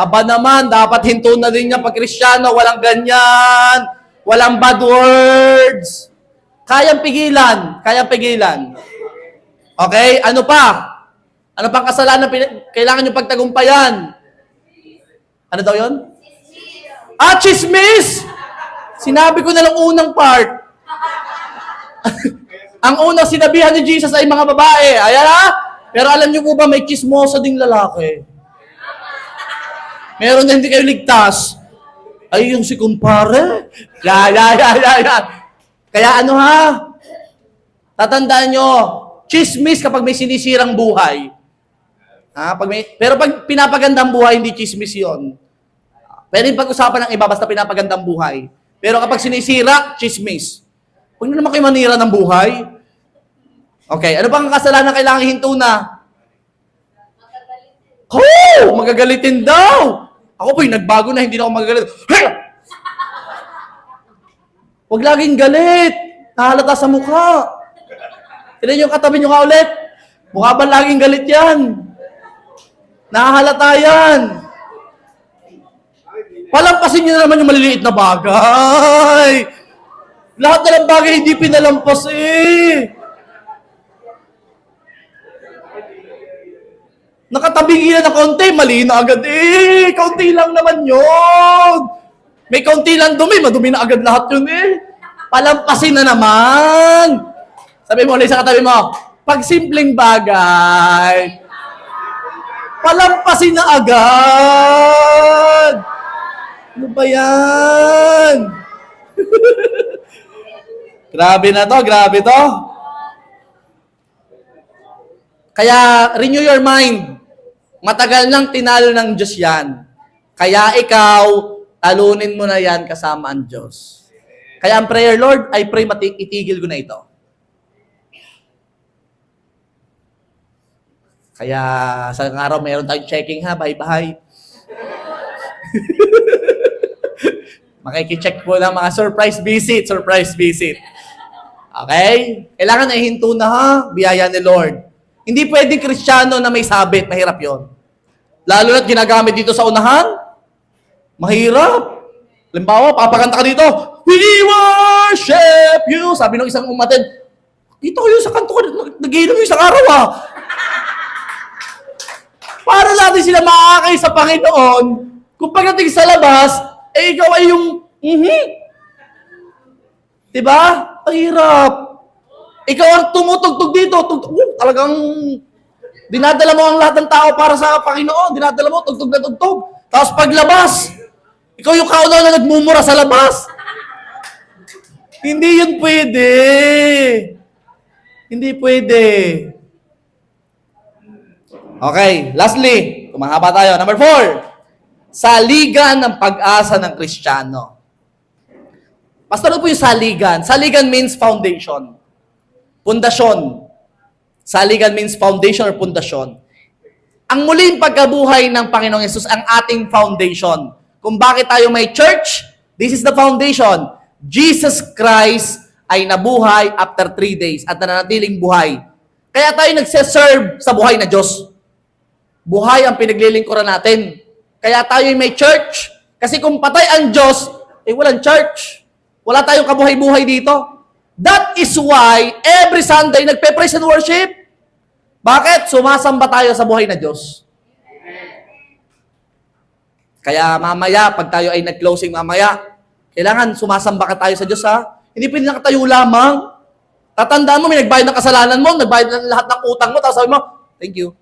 aba naman, dapat hinto na din niya pag Kristiyano, walang ganyan, walang bad words. Kayang pigilan. Okay, ano pa? Ano pang kasalanan kailangan nyo pagtagumpayan? Ano daw yun? Chismis! Sinabi ko na lang unang part. Ang unang sinabihan ni Jesus ay mga babae. Ayan. Pero alam niyo po ba, may chismosa ding lalaki. Meron na hindi kayo ligtas. Ay, yung si kumpare. Kaya tatandaan nyo, chismis kapag may sinisirang buhay. Pero pag pinapagandang buhay, hindi chismis yon. Pwede pag-usapan ng iba, basta pinapagandang buhay. Pero kapag sinisira, chismis. Huwag na naman kayo manira ng buhay. Okay, ano bang kasalanan kailangan hinto na? Magagalit. Oh, magagalitin daw. Ako po, nagbago na, hindi na ako magagalit. Hey! Huwag laging galit. Nahalata sa mukha. Tignan yung katabi nyo ka ulit. Mukha ba laging galit yan? Nahahalata yan. Palampasin nyo na naman yung maliliit na bagay. Lahat na ng bagay hindi pinalampas eh. Nakatabingi na konti, mali na agad eh. Kaunti lang naman yun. May kaunti lang dumi, madumi na agad lahat yun eh. Palampasin na naman. Sabi mo ulit sa katabi mo, pag simpleng bagay, palampasin na agad. Ano ba yan? Grabe na to, grabe to. Kaya, renew your mind. Matagal nang tinalo ng Diyos yan. Kaya ikaw, talunin mo na yan kasama ang Diyos. Kaya ang prayer, Lord, I pray itigil ko na ito. Kaya sa araw, mayroon tayong checking ha, bye-bye. Makikicheck po ng mga surprise visit. Okay? Kailangan ay hinto na ha, biyaya ni Lord. Hindi pwedeng Kristiyano na may sabit, mahirap yon. Lalo na't ginagamit dito sa unahan, mahirap. Halimbawa, papakanta ka dito, we worship you. Sabi ng isang umaten, dito ko yun sa kanto ko, nag-iinom yung isang araw ha. Para natin sila makakay sa Panginoon, kung pagdating sa labas, eh ikaw ay yung, Diba? Ang hirap. Ikaw ang tumutugtog dito, talagang dinadala mo ang lahat ng tao para sa Panginoon, dinadala mo, tugtog na tugtog. Tapos paglabas, ikaw yung kauna na nagmumura sa labas. Hindi yun pwede. Hindi pwede. Okay, lastly, kumahaba tayo. Number 4, saligan ng pag-asa ng Kristiyano. Pastor, ano po yung saligan? Saligan means foundation. Pundasyon. Saligan means foundation or pundasyon. Ang muling pagkabuhay ng Panginoong Yesus ang ating foundation. Kung bakit tayo may church, this is the foundation. Jesus Christ ay nabuhay after 3 days at nananatiling buhay. Kaya tayo nagse-serve sa buhay na Diyos. Buhay ang pinaglilingkuran natin. Kaya tayo may church. Kasi kung patay ang Diyos, eh walang church. Wala tayong kabuhay-buhay dito. That is why every Sunday nagpe-praise and worship. Bakit? Sumasamba tayo sa buhay na Diyos. Kaya mamaya, pag tayo ay nag-closing mamaya, kailangan sumasamba ka tayo sa Diyos ha. Hindi pwede nakatayo lamang. Tatandaan mo, may nagbayad ng kasalanan mo, nagbayad ng lahat ng utang mo, tapos sabi mo, thank you.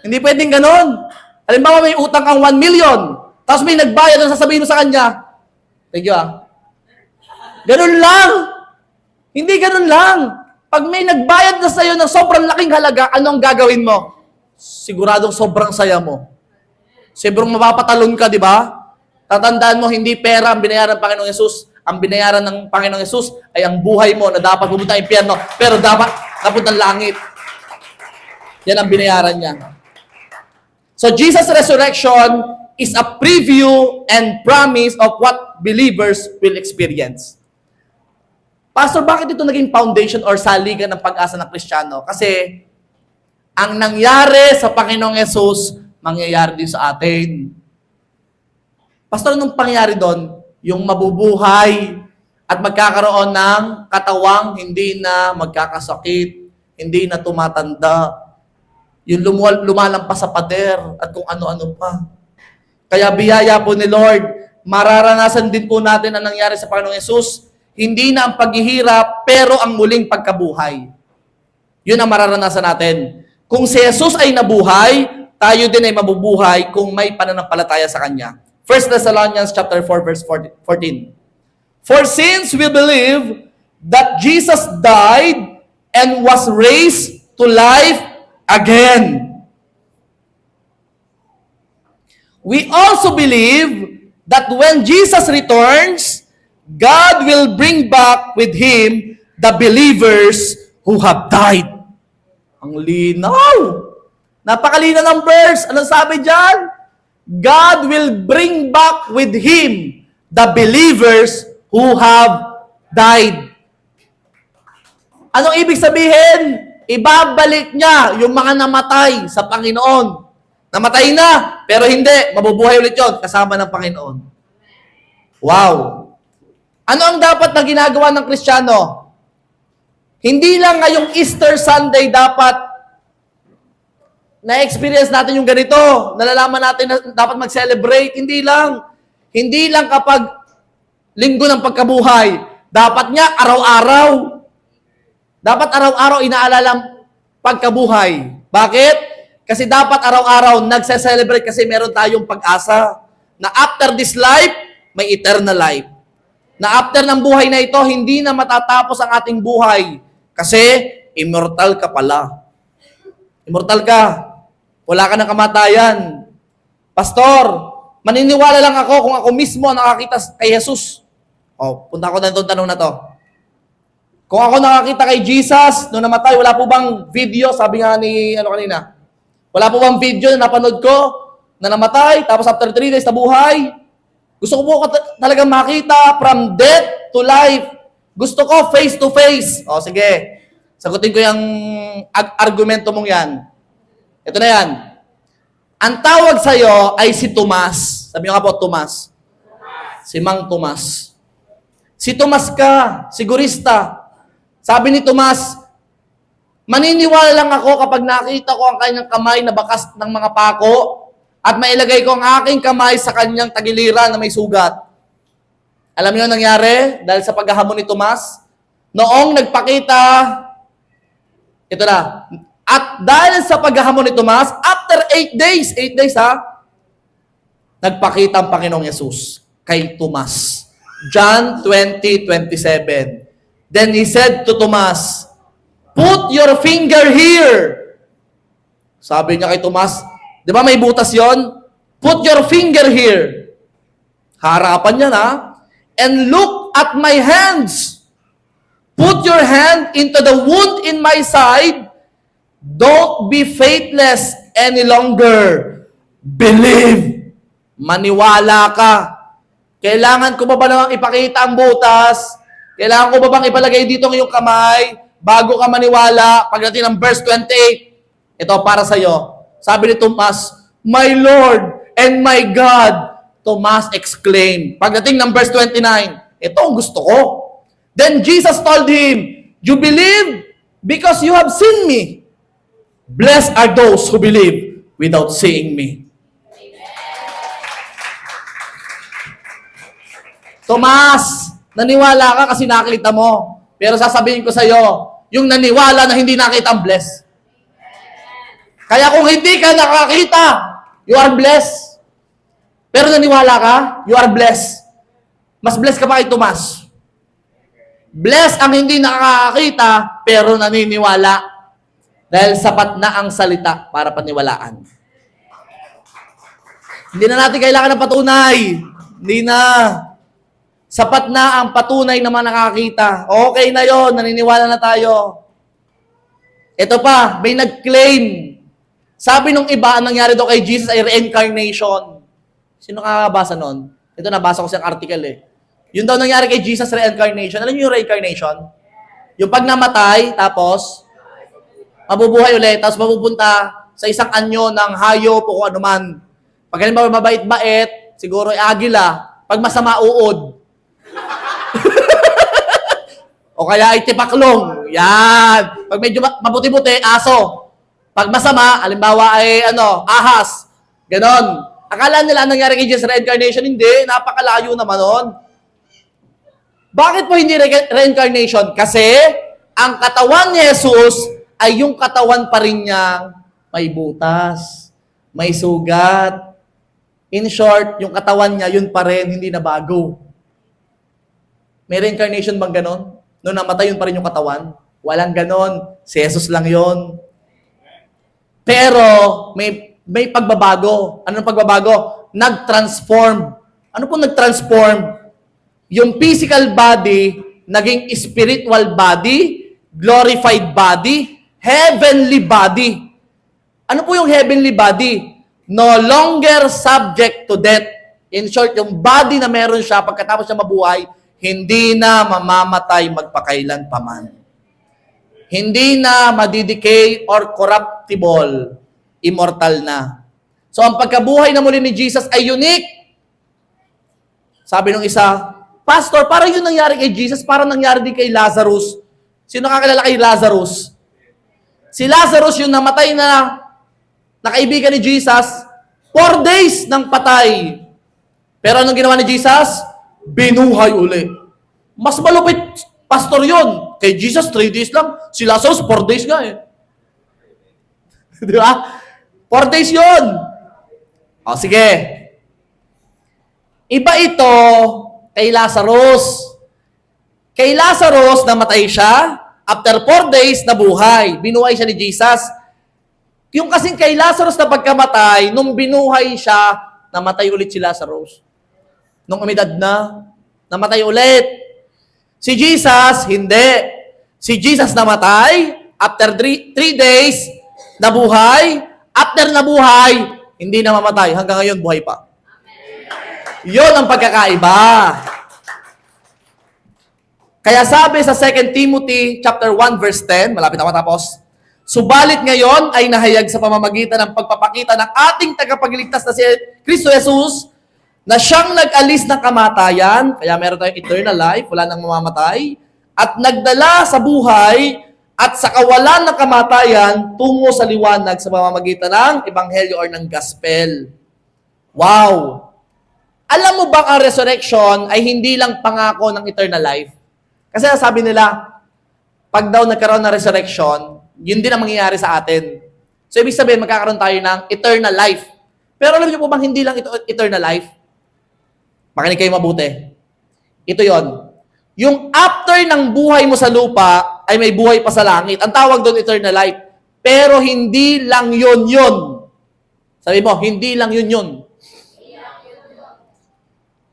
Hindi pwedeng ganon. Halimbawa, may utang kang 1 million, tapos may nagbayad na sasabihin mo sa kanya, thank you ah. Ganun lang. Hindi ganun lang. Pag may nagbayad na sa'yo ng sobrang laking halaga, ano ang gagawin mo? Siguradong sobrang saya mo. Sobrang mapapatalon ka, di ba? Tatandaan mo, hindi pera ang binayaran ng Panginoong Yesus. Ang binayaran ng Panginoong Yesus ay ang buhay mo na dapat pumunta ng impyerno, pero dapat napunta ng langit. Yan ang binayaran niya. So, Jesus' resurrection is a preview and promise of what believers will experience. Pastor, bakit ito naging foundation or saligan ng pag-asa ng Kristiyano? Kasi ang nangyari sa Panginoong Yesus, mangyayari din sa atin. Pastor, anong pangyayari doon? Yung mabubuhay at magkakaroon ng katawang hindi na magkakasakit, hindi na tumatanda, yung lumalampas sa pader at kung ano-ano pa. Kaya biyaya po ni Lord, mararanasan din po natin ang nangyari sa Panginoong Yesus. Hindi na ang paghihirap, pero ang muling pagkabuhay. Yun ang mararanasan natin. Kung si Jesus ay nabuhay, tayo din ay mabubuhay kung may pananampalataya sa Kanya. 1 Thessalonians chapter 4, verse 14. For since we believe that Jesus died and was raised to life again, we also believe that when Jesus returns, God will bring back with Him the believers who have died. Ang linaw. Napakalinaw ng verse. Anong sabi dyan? God will bring back with Him the believers who have died. Anong ibig sabihin? Ibabalik niya yung mga namatay sa Panginoon. Namatay na, pero hindi. Mabubuhay ulit yun, kasama ng Panginoon. Wow! Ano ang dapat na ginagawa ng Kristiyano? Hindi lang ngayong Easter Sunday dapat na-experience natin yung ganito. Nalalaman natin na dapat mag-celebrate. Hindi lang. Hindi lang kapag linggo ng pagkabuhay. Dapat niya araw-araw. Dapat araw-araw inaalala pagkabuhay. Bakit? Kasi dapat araw-araw nagse-celebrate kasi meron tayong pag-asa na after this life, may eternal life. Na after ng buhay na ito, hindi na matatapos ang ating buhay. Kasi immortal ka pala. Immortal ka. Wala ka ng kamatayan. Pastor, maniniwala lang ako kung ako mismo nakakita kay Jesus. O, punta ko na itong tanong na to. Kung ako nakakita kay Jesus, nung namatay, wala po bang video? Sabi nga ni, kanina? Wala po bang video na napanood ko na namatay, tapos after 3 days nabuhay? Gusto ko po talagang makita from death to life. Gusto ko face to face. O sige, sagutin ko yung argumento mong yan. Ito na yan. Ang tawag sa'yo ay si Tomas. Sabi nyo nga po, Tomas. Si Mang Tomas. Si Tomas ka, sigurista. Sabi ni Tomas, maniniwala lang ako kapag nakita ko ang kanyang kamay na bakas ng mga pako at mailagay ko ang aking kamay sa kanyang tagiliran na may sugat. Alam niyo ang nangyari dahil sa paghahamon ni Tomas? Noong nagpakita, ito na, at dahil sa paghahamon ni Tomas, after 8 days nagpakita ang Panginoong Yesus kay Tomas. John 20:27. Then He said to Tomas, put your finger here. Sabi niya kay Tomas, di ba may butas yon? Put your finger here. Harapan niya na. And look at my hands. Put your hand into the wound in my side. Don't be faithless any longer. Believe. Maniwala ka. Kailangan ko ba namang ipakita ang butas? Kailangan ko ba bang ipalagay dito ang iyong kamay bago ka maniwala? Pagdating ng verse 28, ito para sa iyo. Sabi ni Tomas, my Lord and my God, Tomas exclaimed. Pagdating ng verse 29, ito ang gusto ko. Then Jesus told him, you believe because you have seen me. Blessed are those who believe without seeing me. Tomas, naniwala ka kasi nakita mo. Pero sasabihin ko sa iyo, yung naniwala na hindi nakita ang blessed. Kaya kung hindi ka nakakita, you are blessed. Pero naniwala ka, you are blessed. Mas blessed ka pa kay Tomas. Blessed ang hindi nakakakita, pero naniniwala. Dahil sapat na ang salita para paniwalaan. Hindi na natin kailangan ng patunay. Hindi na. Sapat na ang patunay na mga nakakita. Okay na yon, naniniwala na tayo. Ito pa, may nag-claim. Sabi nung iba, ang nangyari daw kay Jesus ay reincarnation. Sino kakabasa nun? Ito, nabasa ko sa article eh. Yun daw nangyari kay Jesus, reincarnation. Alam niyo yung reincarnation? Yung pag namatay, tapos, mabubuhay ulit, tapos mapupunta sa isang anyo ng hayop o kung anuman. Pag halimbawa mabait-bait, siguro ay agila. Pag masama, uod. O kaya ay tipaklong. Yan. Pag medyo mabuti-buti, aso. Pag masama, halimbawa ay ahas. Ganon. Akala nila ang nangyari kay Jesus reincarnation? Hindi. Napakalayo naman nun. Bakit po hindi reincarnation? Kasi ang katawan ni Jesus ay yung katawan pa rin niyang may butas, may sugat. In short, yung katawan niya, yun pa rin, hindi na bago. May reincarnation bang ganon? Noong namatay, yun pa rin yung katawan? Walang ganon. Si Jesus lang yun. Pero, may pagbabago. Ano ang pagbabago? Nag-transform. Ano po nag-transform? Yung physical body, naging spiritual body, glorified body, heavenly body. Ano po yung heavenly body? No longer subject to death. In short, yung body na meron siya pagkatapos niya mabuhay, hindi na mamamatay magpakailan paman. Hindi na madidecay or corruptible, immortal na. So ang pagkabuhay na muli ni Jesus ay unique. Sabi nung isa, Pastor, parang yun nangyari kay Jesus, parang nangyari din kay Lazarus. Sino nakakilala kay Lazarus? Si Lazarus yung namatay na kaibigan ni Jesus, 4 days ng patay. Pero anong ginawa ni Jesus? Binuhay uli. Mas malupit, Pastor yun. Kay Jesus, 3 days lang. Si Lazarus, 4 days nga eh. Di ba? 4 days yun. O, sige. Iba ito kay Lazarus. Kay Lazarus, namatay siya. After 4 days, nabuhay. Binuhay siya ni Jesus. Yung kasing kay Lazarus na pagkamatay, nung binuhay siya, namatay ulit si Lazarus. Nung umidad na, namatay ulit. Si Jesus, hindi. Si Jesus namatay, after 3 days, nabuhay. After nabuhay, hindi na mamatay. Hanggang ngayon, buhay pa. Yun ang pagkakaiba. Kaya sabi sa 2 Timothy chapter 1 verse 10, malapit na matapos, subalit ngayon ay nahayag sa pamamagitan ng pagpapakita ng ating tagapagligtas na si Kristo Jesus, na siyang nag-alis ng kamatayan, kaya meron tayong eternal life, wala nang mamamatay, at nagdala sa buhay at sa kawalan ng kamatayan tungo sa liwanag sa pamamagitan ng ebanghelyo or ng gospel. Wow! Alam mo bang ang resurrection ay hindi lang pangako ng eternal life? Kasi sabi nila, pag daw nagkaroon ng resurrection, yun din ang mangyayari sa atin. So, ibig sabihin, magkakaroon tayo ng eternal life. Pero alam niyo po bang hindi lang ito eternal life? Makinig kayo mabuti. Ito yon. Yung after ng buhay mo sa lupa, ay may buhay pa sa langit. Ang tawag doon eternal life. Pero hindi lang yun. Sabi mo, hindi lang yun.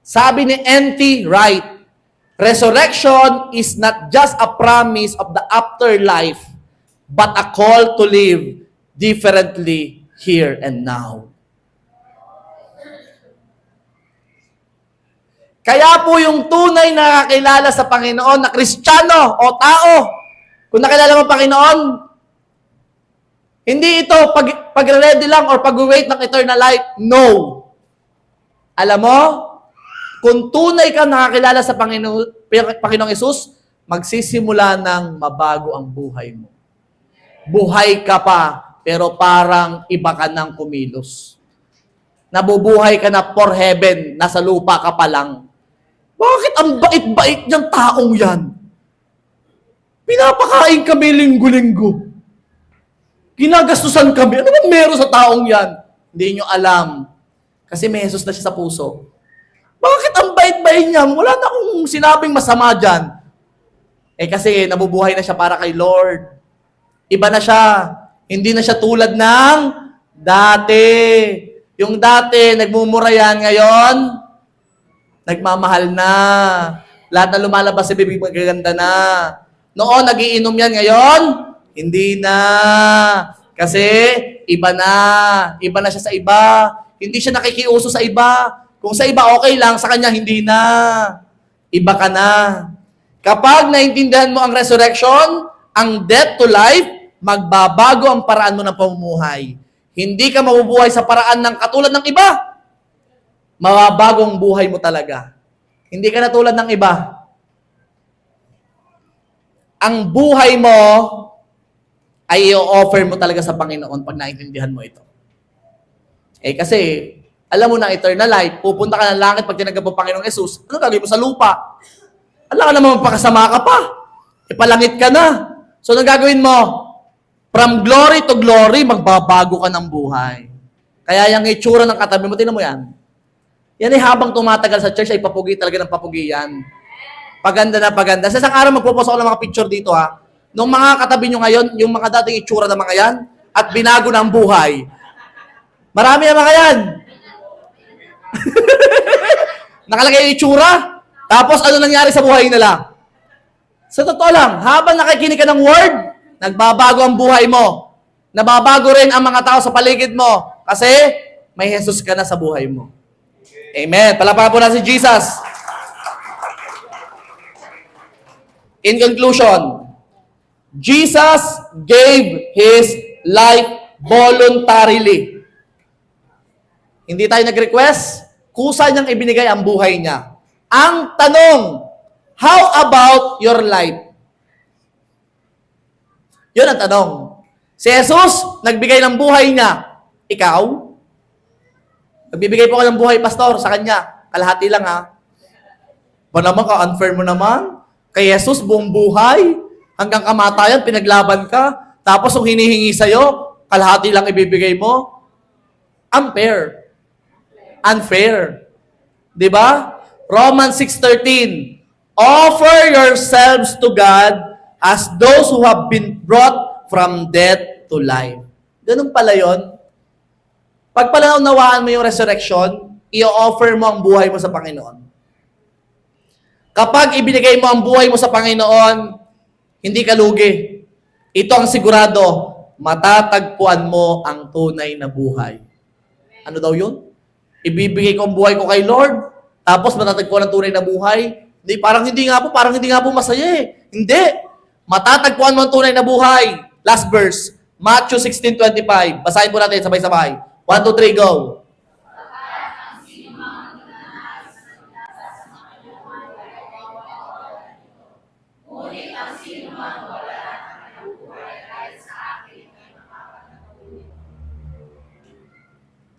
Sabi ni N.T. Wright, resurrection is not just a promise of the afterlife, but a call to live differently here and now. Kaya po yung tunay na nakakilala sa Panginoon na Kristiyano o tao, kung nakilala mo ang Panginoon, hindi ito pag-ready lang or pag-wait ng eternal life. No. Alam mo, kung tunay ka nakakilala sa Panginoong Yesus, magsisimula ng mabago ang buhay mo. Buhay ka pa, pero parang iba ka ng kumilos. Nabubuhay ka na for heaven, nasa lupa ka pa lang. Bakit ang bait-bait niyang taong yan? Pinapakain kami linggo-linggo. Ginagastusan kami. Ano bang meron sa taong yan? Hindi nyo alam. Kasi may Jesus na siya sa puso. Bakit ang bait-bait niya? Wala na akong sinabing masama dyan. Kasi nabubuhay na siya para kay Lord. Iba na siya. Hindi na siya tulad ng dati. Yung dati, nagmumura yan. Ngayon, nagmamahal na. Lahat na lumalabas sa bibig magaganda na. Noon, nagiinom yan. Ngayon, hindi na. Kasi, iba na. Iba na siya sa iba. Hindi siya nakikiuso sa iba. Kung sa iba, okay lang. Sa kanya, hindi na. Iba ka na. Kapag naintindihan mo ang resurrection, ang death to life, magbabago ang paraan mo ng pamumuhay. Hindi ka mabubuhay sa paraan ng katulad ng iba. Mababagong buhay mo talaga. Hindi ka na tulad ng iba. Ang buhay mo ay i-offer mo talaga sa Panginoon pag naintindihan mo ito. Kasi, alam mo na eternal life, pupunta ka ng langit pag tinanggap mo Panginoong Yesus, ano gagawin mo sa lupa? Alam ka naman magpakasama ka pa. Ipalangit ka na. So, ano gagawin mo? From glory to glory, magbabago ka ng buhay. Kaya yung itsura ng katabi mo, tinan mo yan. Yan ay habang tumatagal sa church, ay papugi talaga ng papugi yan. Paganda na paganda. Sa isang araw, magpupost ako ng mga picture dito ha. Nung mga katabi nyo ngayon, yung mga dating itsura ng mga yan, at binago na ang buhay. Marami ang mga yan. Nakalagay yung itsura, tapos ano nangyari sa buhay nila? Sa totoo lang, habang nakikinig ka ng word, nagbabago ang buhay mo. Nababago rin ang mga tao sa paligid mo. Kasi may Jesus ka na sa buhay mo. Amen. Palakpakan po na si Jesus. In conclusion, Jesus gave His life voluntarily. Hindi tayo nag-request, kusa niyang ibinigay ang buhay niya. Ang tanong, how about your life? Yun ang tanong. Si Jesus, nagbigay ng buhay niya. Ikaw? Nagbibigay po ako ng buhay, pastor, sa kanya. Kalahati lang, ha? Ba naman ka, unfair mo naman? Kay Jesus, buong buhay, hanggang kamatayan, pinaglaban ka. Tapos, kung hinihingi sa'yo, kalahati lang ibibigay mo. Unfair. Unfair. Diba? Romans 6:13, offer yourselves to God as those who have been brought from death to life. Ganun pala yun. Pag palaunawaan mo yung resurrection, i-offer mo ang buhay mo sa Panginoon. Kapag ibinigay mo ang buhay mo sa Panginoon, hindi ka lugi. Ito ang sigurado, matatagpuan mo ang tunay na buhay. Ano daw yun? Ibibigay ko ang buhay ko kay Lord, tapos matatagpuan ang tunay na buhay. Hindi, parang hindi nga po masaya eh. Hindi. Matatagpuan mo ang tunay na buhay. Last verse, Matthew 16:25. Basahin po natin sabay-sabay. 1, 2, 3, go.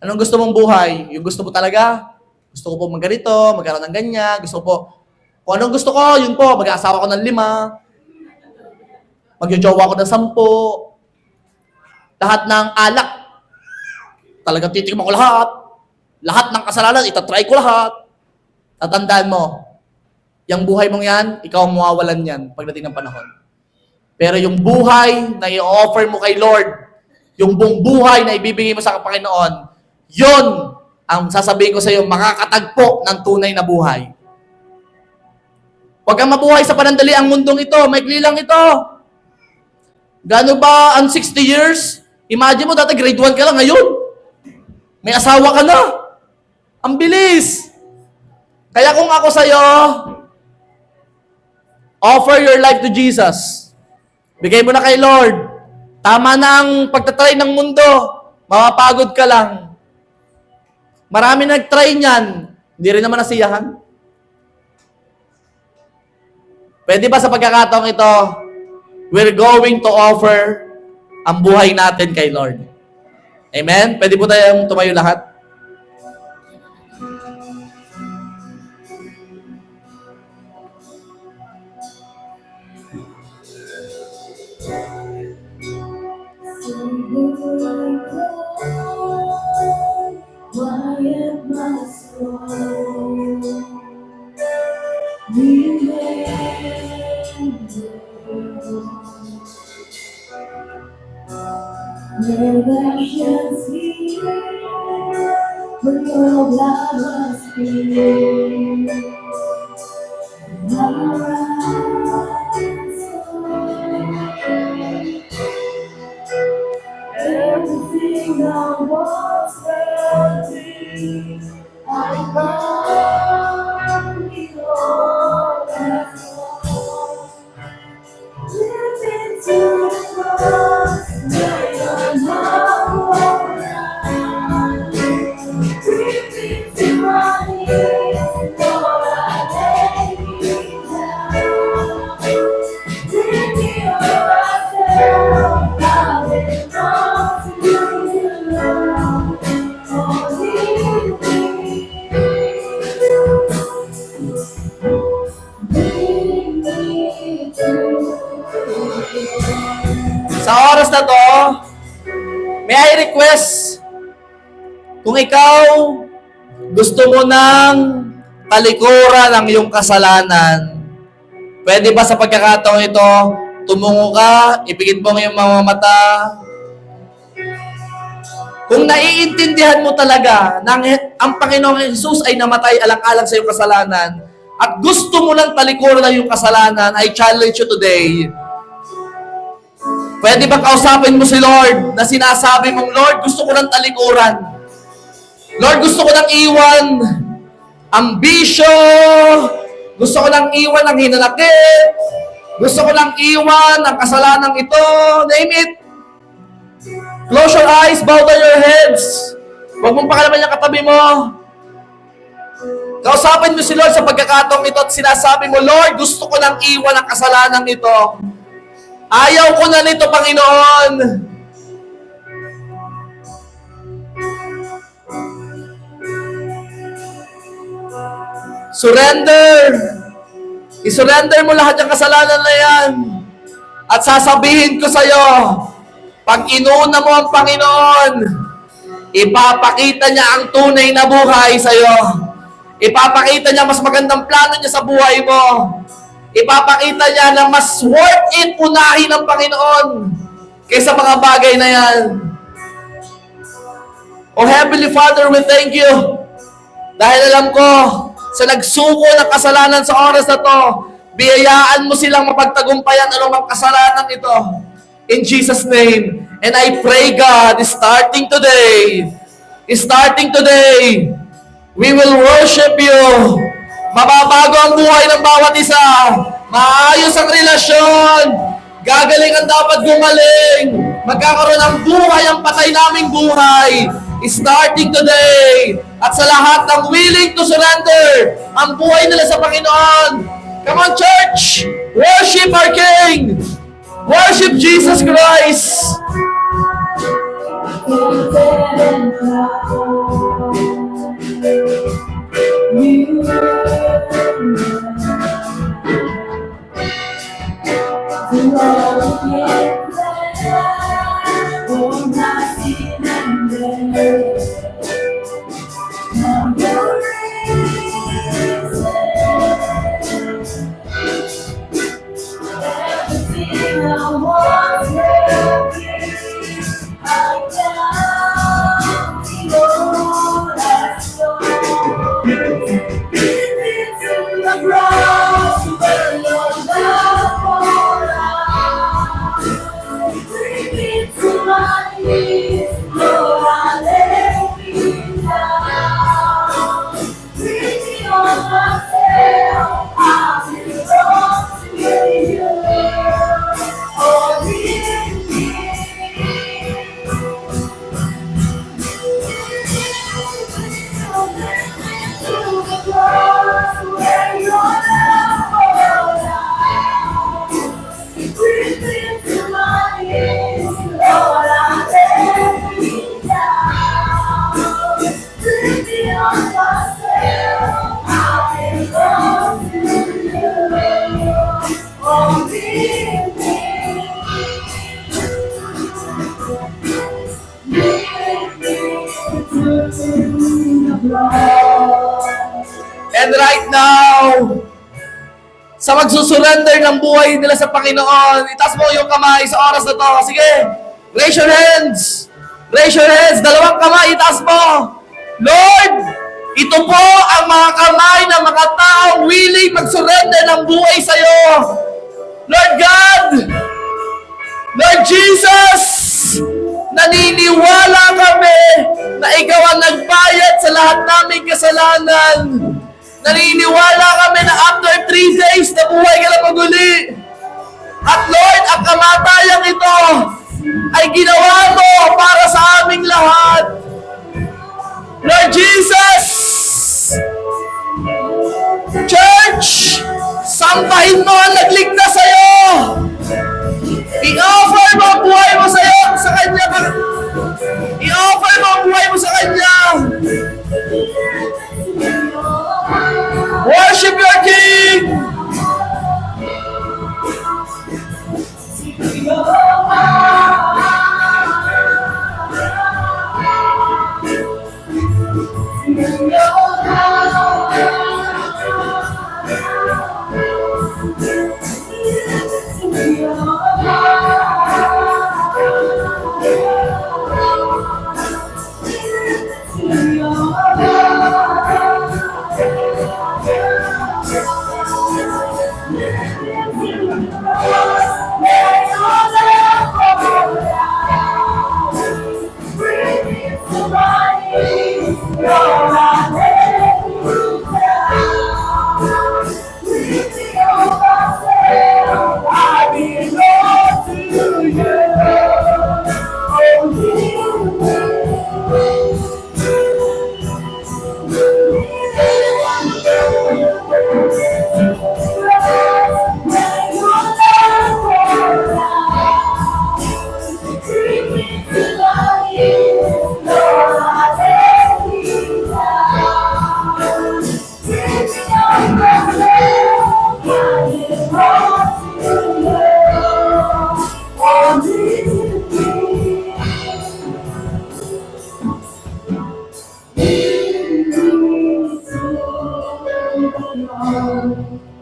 Anong gusto mong buhay? Yung gusto mo talaga? Gusto ko po magganito, magkaroon ng ganyan. Gusto ko po, kung anong gusto ko, yun po, mag-aasawa ko ng 5. Magjojowa ko ng 10. Lahat ng alak, talagang titikman ko lahat. Lahat ng kasalanan, itatry ko lahat. Tatandaan mo, yung buhay mong yan, ikaw ang mawawalan yan pagdating ng panahon. Pero yung buhay na i-offer mo kay Lord, yung buong buhay na ibibigay mo sa Panginoon, yon ang sasabihin ko sa iyo, makakatagpo ng tunay na buhay. Huwag kang mabuhay sa panandali ang mundong ito, maikli lang ito. Gaano ba ang 60 years? Imagine mo, dati grade 1 ka lang, ngayon. May asawa ka na. Ang bilis. Kaya kung ako sa iyo, offer your life to Jesus. Bigay mo na kay Lord. Tama na ang pagtatry ng mundo. Mapapagod ka lang. Marami nag-try niyan. Hindi rin naman nasiyahan. Pwede ba sa pagkakataong ito, we're going to offer ang buhay natin kay Lord. Amen? Pwede po tayong tumayo lahat? Quiet my soul. Never shall see when your blood was spilled. Everything I was hurting, I found it all as lost. Lifted to the cross, lay on my Lifted to my knees, Lord, I lay me down. Take me on myself, I belong to you. Sa oras na to, may I request, kung ikaw gusto mo ng talikuran ang iyong kasalanan, pwede ba sa pagkakataong ito, tumungo ka, ipikit mo ang iyong mga mata. Kung naiintindihan mo talaga na ang Panginoong Jesus ay namatay alang-alang sa iyong kasalanan, at gusto mo lang talikuran na yung kasalanan, I challenge you today. Pwede ba kausapin mo si Lord na sinasabi mong, Lord, gusto ko lang talikuran. Lord, gusto ko lang iwan ang bisyo. Gusto ko lang iwan ang hinanakit. Gusto ko lang iwan ang kasalanang ito. Name it. Close your eyes, bow down your heads. Huwag mong pakalaman yung katabi mo. Kausapin mo si Lord sa pagkakataong ito at sinasabi mo, Lord, gusto ko lang iwan ang kasalanang ito. Ayaw ko na nito, Panginoon. Surrender. I-surrender mo lahat ng kasalanan na yan. At sasabihin ko sa'yo, pag inuna mo ang Panginoon, ipapakita niya ang tunay na buhay sa'yo. Ipapakita niya mas magandang plano niya sa buhay mo. Ipapakita niya na mas worth it unahin ng Panginoon kaysa mga bagay na yan. Oh Heavenly Father, we thank you. Dahil alam ko, sa nagsuko ng kasalanan sa oras na to, biyayaan mo silang mapagtagumpayan anumang kasalanan ito. In Jesus' name. And I pray, God, starting today, we will worship you. Mababago ang buhay ng bawat isa. Maayos ang relasyon. Gagaling ang dapat gumaling. Magkakaroon ng buhay ang patay naming buhay. Starting today. At sa lahat ng willing to surrender ang buhay nila sa Panginoon. Come on, church! Worship our King! Worship Jesus Christ! And right now, sa magsusurrender ng buhay nila sa Panginoon, itaas mo yung kamay sa oras na to. Sige, raise your hands. Raise your hands. Dalawang kamay, itaas mo. Lord, ito po ang mga kamay ng mga taong willing mag-surrender ng buhay sa'yo. Lord God, Lord Jesus, naniniwala kami na ikaw ang nagbayad sa lahat naming kasalanan. Naniniwala kami na after 3 days, nabuhay ka na maguli. At Lord, ang kamatayang ito ay ginawa mo para sa aming lahat. Lord Jesus! Church! Sampahin mo ang nagligtas sa'yo! I-offer mo ang buhay mo sa'yo, sa Kanya. I-offer mo ang buhay mo sa Kanya. Worship your King!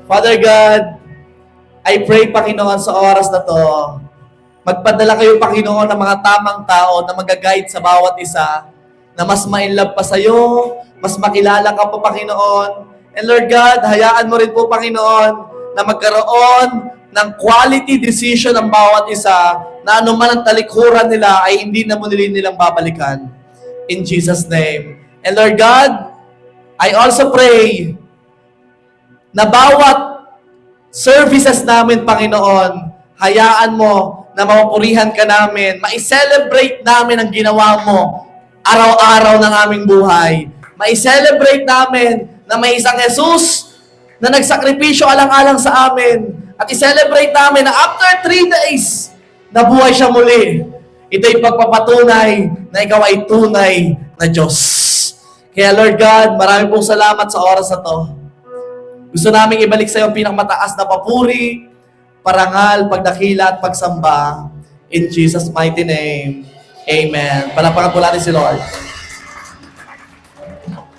Father God, I pray, Panginoon, sa oras na to, magpadala kayo, Panginoon, ng mga tamang tao na mag-guide sa bawat isa, na mas ma-inlove pa sa'yo, mas makilala ka po, Panginoon. And Lord God, hayaan mo rin po, Panginoon, na magkaroon ng quality decision ang bawat isa, na anuman ang talikhuran nila ay hindi na muli nilang babalikan. In Jesus' name. And Lord God, I also pray na bawat services namin, Panginoon, hayaan mo na mapupurihan ka namin, ma-celebrate namin ang ginawa mo araw-araw ng aming buhay. Ma-celebrate namin na may isang Jesus na nagsakripisyo alang-alang sa amin. At i-celebrate namin na after 3 days, nabuhay siya muli. Ito'y pagpapatunay na ikaw ay tunay na Diyos. Kaya Lord God, marami pong salamat sa oras na to. Gusto namin ibalik sa iyo ang pinakamataas na papuri, parangal, pagdakila at pagsamba. In Jesus' mighty name, Amen. Palapakan po natin si Lord.